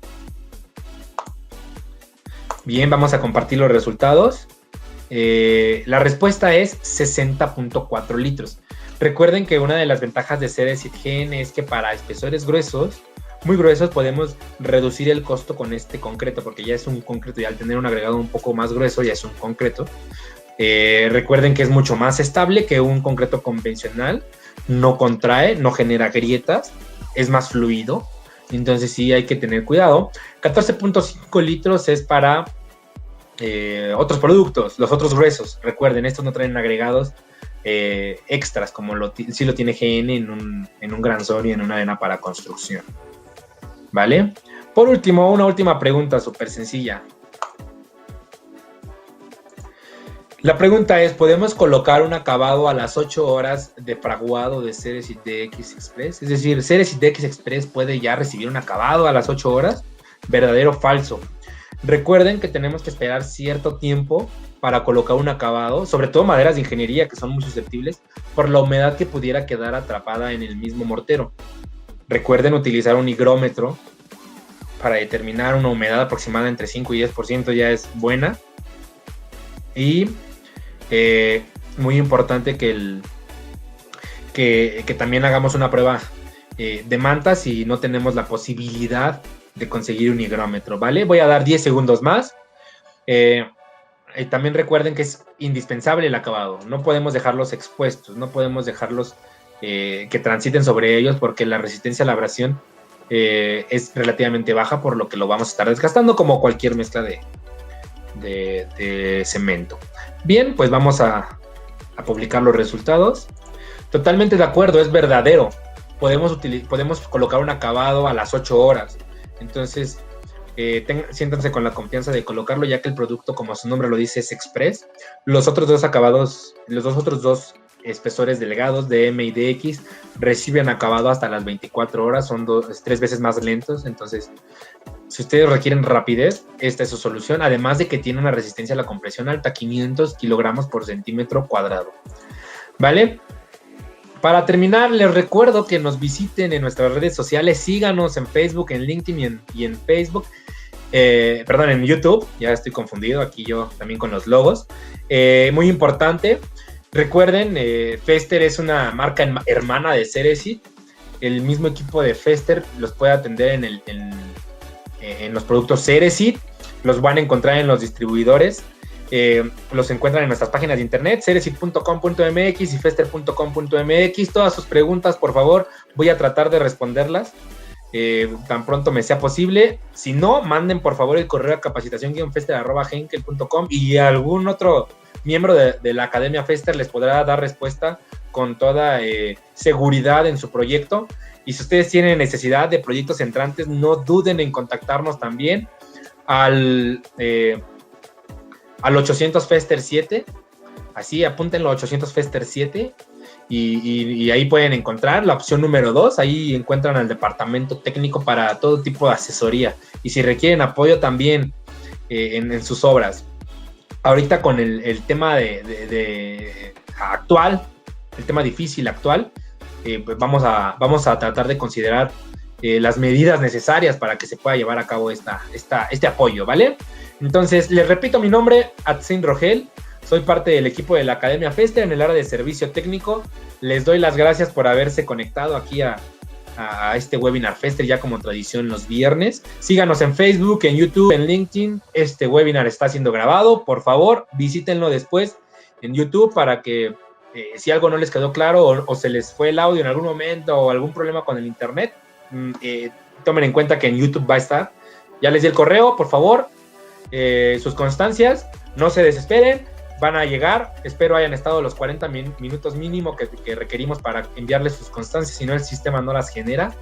Bien, vamos a compartir los resultados. La respuesta es 60.4 litros. Recuerden que una de las ventajas de Ceresit GN es que para espesores gruesos, muy gruesos, podemos reducir el costo con este concreto, porque ya es un concreto y al tener un agregado un poco más grueso ya es un concreto. Recuerden que es mucho más estable que un concreto convencional, no contrae, no genera grietas, es más fluido, entonces sí hay que tener cuidado. 14.5 litros es para otros productos, los otros gruesos. Recuerden, estos no traen agregados extras como sí lo tiene GN en un gran sol y en una arena para construcción, ¿vale? Por último, una última pregunta súper sencilla. La pregunta es, ¿podemos colocar un acabado a las 8 horas de fraguado de Ceresit DX Express? Es decir, ¿Ceresit DX Express puede ya recibir un acabado a las 8 horas? ¿Verdadero o falso? Recuerden que tenemos que esperar cierto tiempo para colocar un acabado, sobre todo maderas de ingeniería que son muy susceptibles por la humedad que pudiera quedar atrapada en el mismo mortero. Recuerden utilizar un higrómetro para determinar una humedad aproximada entre 5 y 10%, ya es buena. Y muy importante que también hagamos una prueba de manta si no tenemos la posibilidad de conseguir un higrómetro, ¿vale? Voy a dar 10 segundos más. También recuerden que es indispensable el acabado. No podemos dejarlos expuestos, no podemos dejarlos que transiten sobre ellos porque la resistencia a la abrasión es relativamente baja, por lo que lo vamos a estar desgastando como cualquier mezcla de cemento. Bien, pues vamos a publicar los resultados. Totalmente de acuerdo, es verdadero. Podemos colocar un acabado a las 8 horas. Entonces, siéntanse con la confianza de colocarlo, ya que el producto, como su nombre lo dice, es express. Los otros dos acabados, los otros dos espesores delgados de M y DX reciben acabado hasta las 24 horas, son 3 veces más lentos. Entonces, si ustedes requieren rapidez, esta es su solución, además de que tiene una resistencia a la compresión alta, 500 kilogramos por centímetro cuadrado, ¿vale? Para terminar, les recuerdo que nos visiten en nuestras redes sociales, síganos en Facebook, en LinkedIn y en Facebook, en YouTube, ya estoy confundido aquí yo también con los logos. Muy importante, recuerden, Fester es una marca hermana de Ceresit, el mismo equipo de Fester los puede atender en los productos Ceresit, los van a encontrar en los distribuidores, los encuentran en nuestras páginas de internet, ceresit.com.mx y fester.com.mx. Todas sus preguntas, por favor, voy a tratar de responderlas tan pronto me sea posible. Si no, manden por favor el correo a capacitación-fester@henkel.com y algún otro miembro de la Academia Fester les podrá dar respuesta con toda seguridad en su proyecto. Y si ustedes tienen necesidad de proyectos entrantes, no duden en contactarnos también al 800 Fester 7, así apúntenlo, 800 Fester 7, y ahí pueden encontrar la opción número 2, ahí encuentran al departamento técnico para todo tipo de asesoría, y si requieren apoyo también en sus obras. Ahorita con el tema actual, el tema difícil actual, pues vamos a tratar de considerar las medidas necesarias para que se pueda llevar a cabo este apoyo, ¿vale? Entonces, les repito mi nombre, Atzin Rogel, soy parte del equipo de la Academia Fester en el área de servicio técnico. Les doy las gracias por haberse conectado aquí a este webinar Fester, ya como tradición los viernes. Síganos en Facebook, en YouTube, en LinkedIn. Este webinar está siendo grabado. Por favor, visítenlo después en YouTube para que si algo no les quedó claro o se les fue el audio en algún momento o algún problema con el internet, tomen en cuenta que en YouTube va a estar. Ya les di el correo, por favor. Sus constancias, no se desesperen, van a llegar. Espero hayan estado los 40 minutos mínimo que requerimos para enviarles sus constancias, si no el sistema no las genera.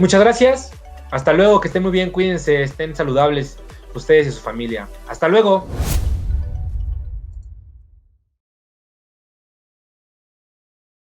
Muchas gracias, hasta luego, que estén muy bien, cuídense, estén saludables ustedes y su familia. Hasta luego.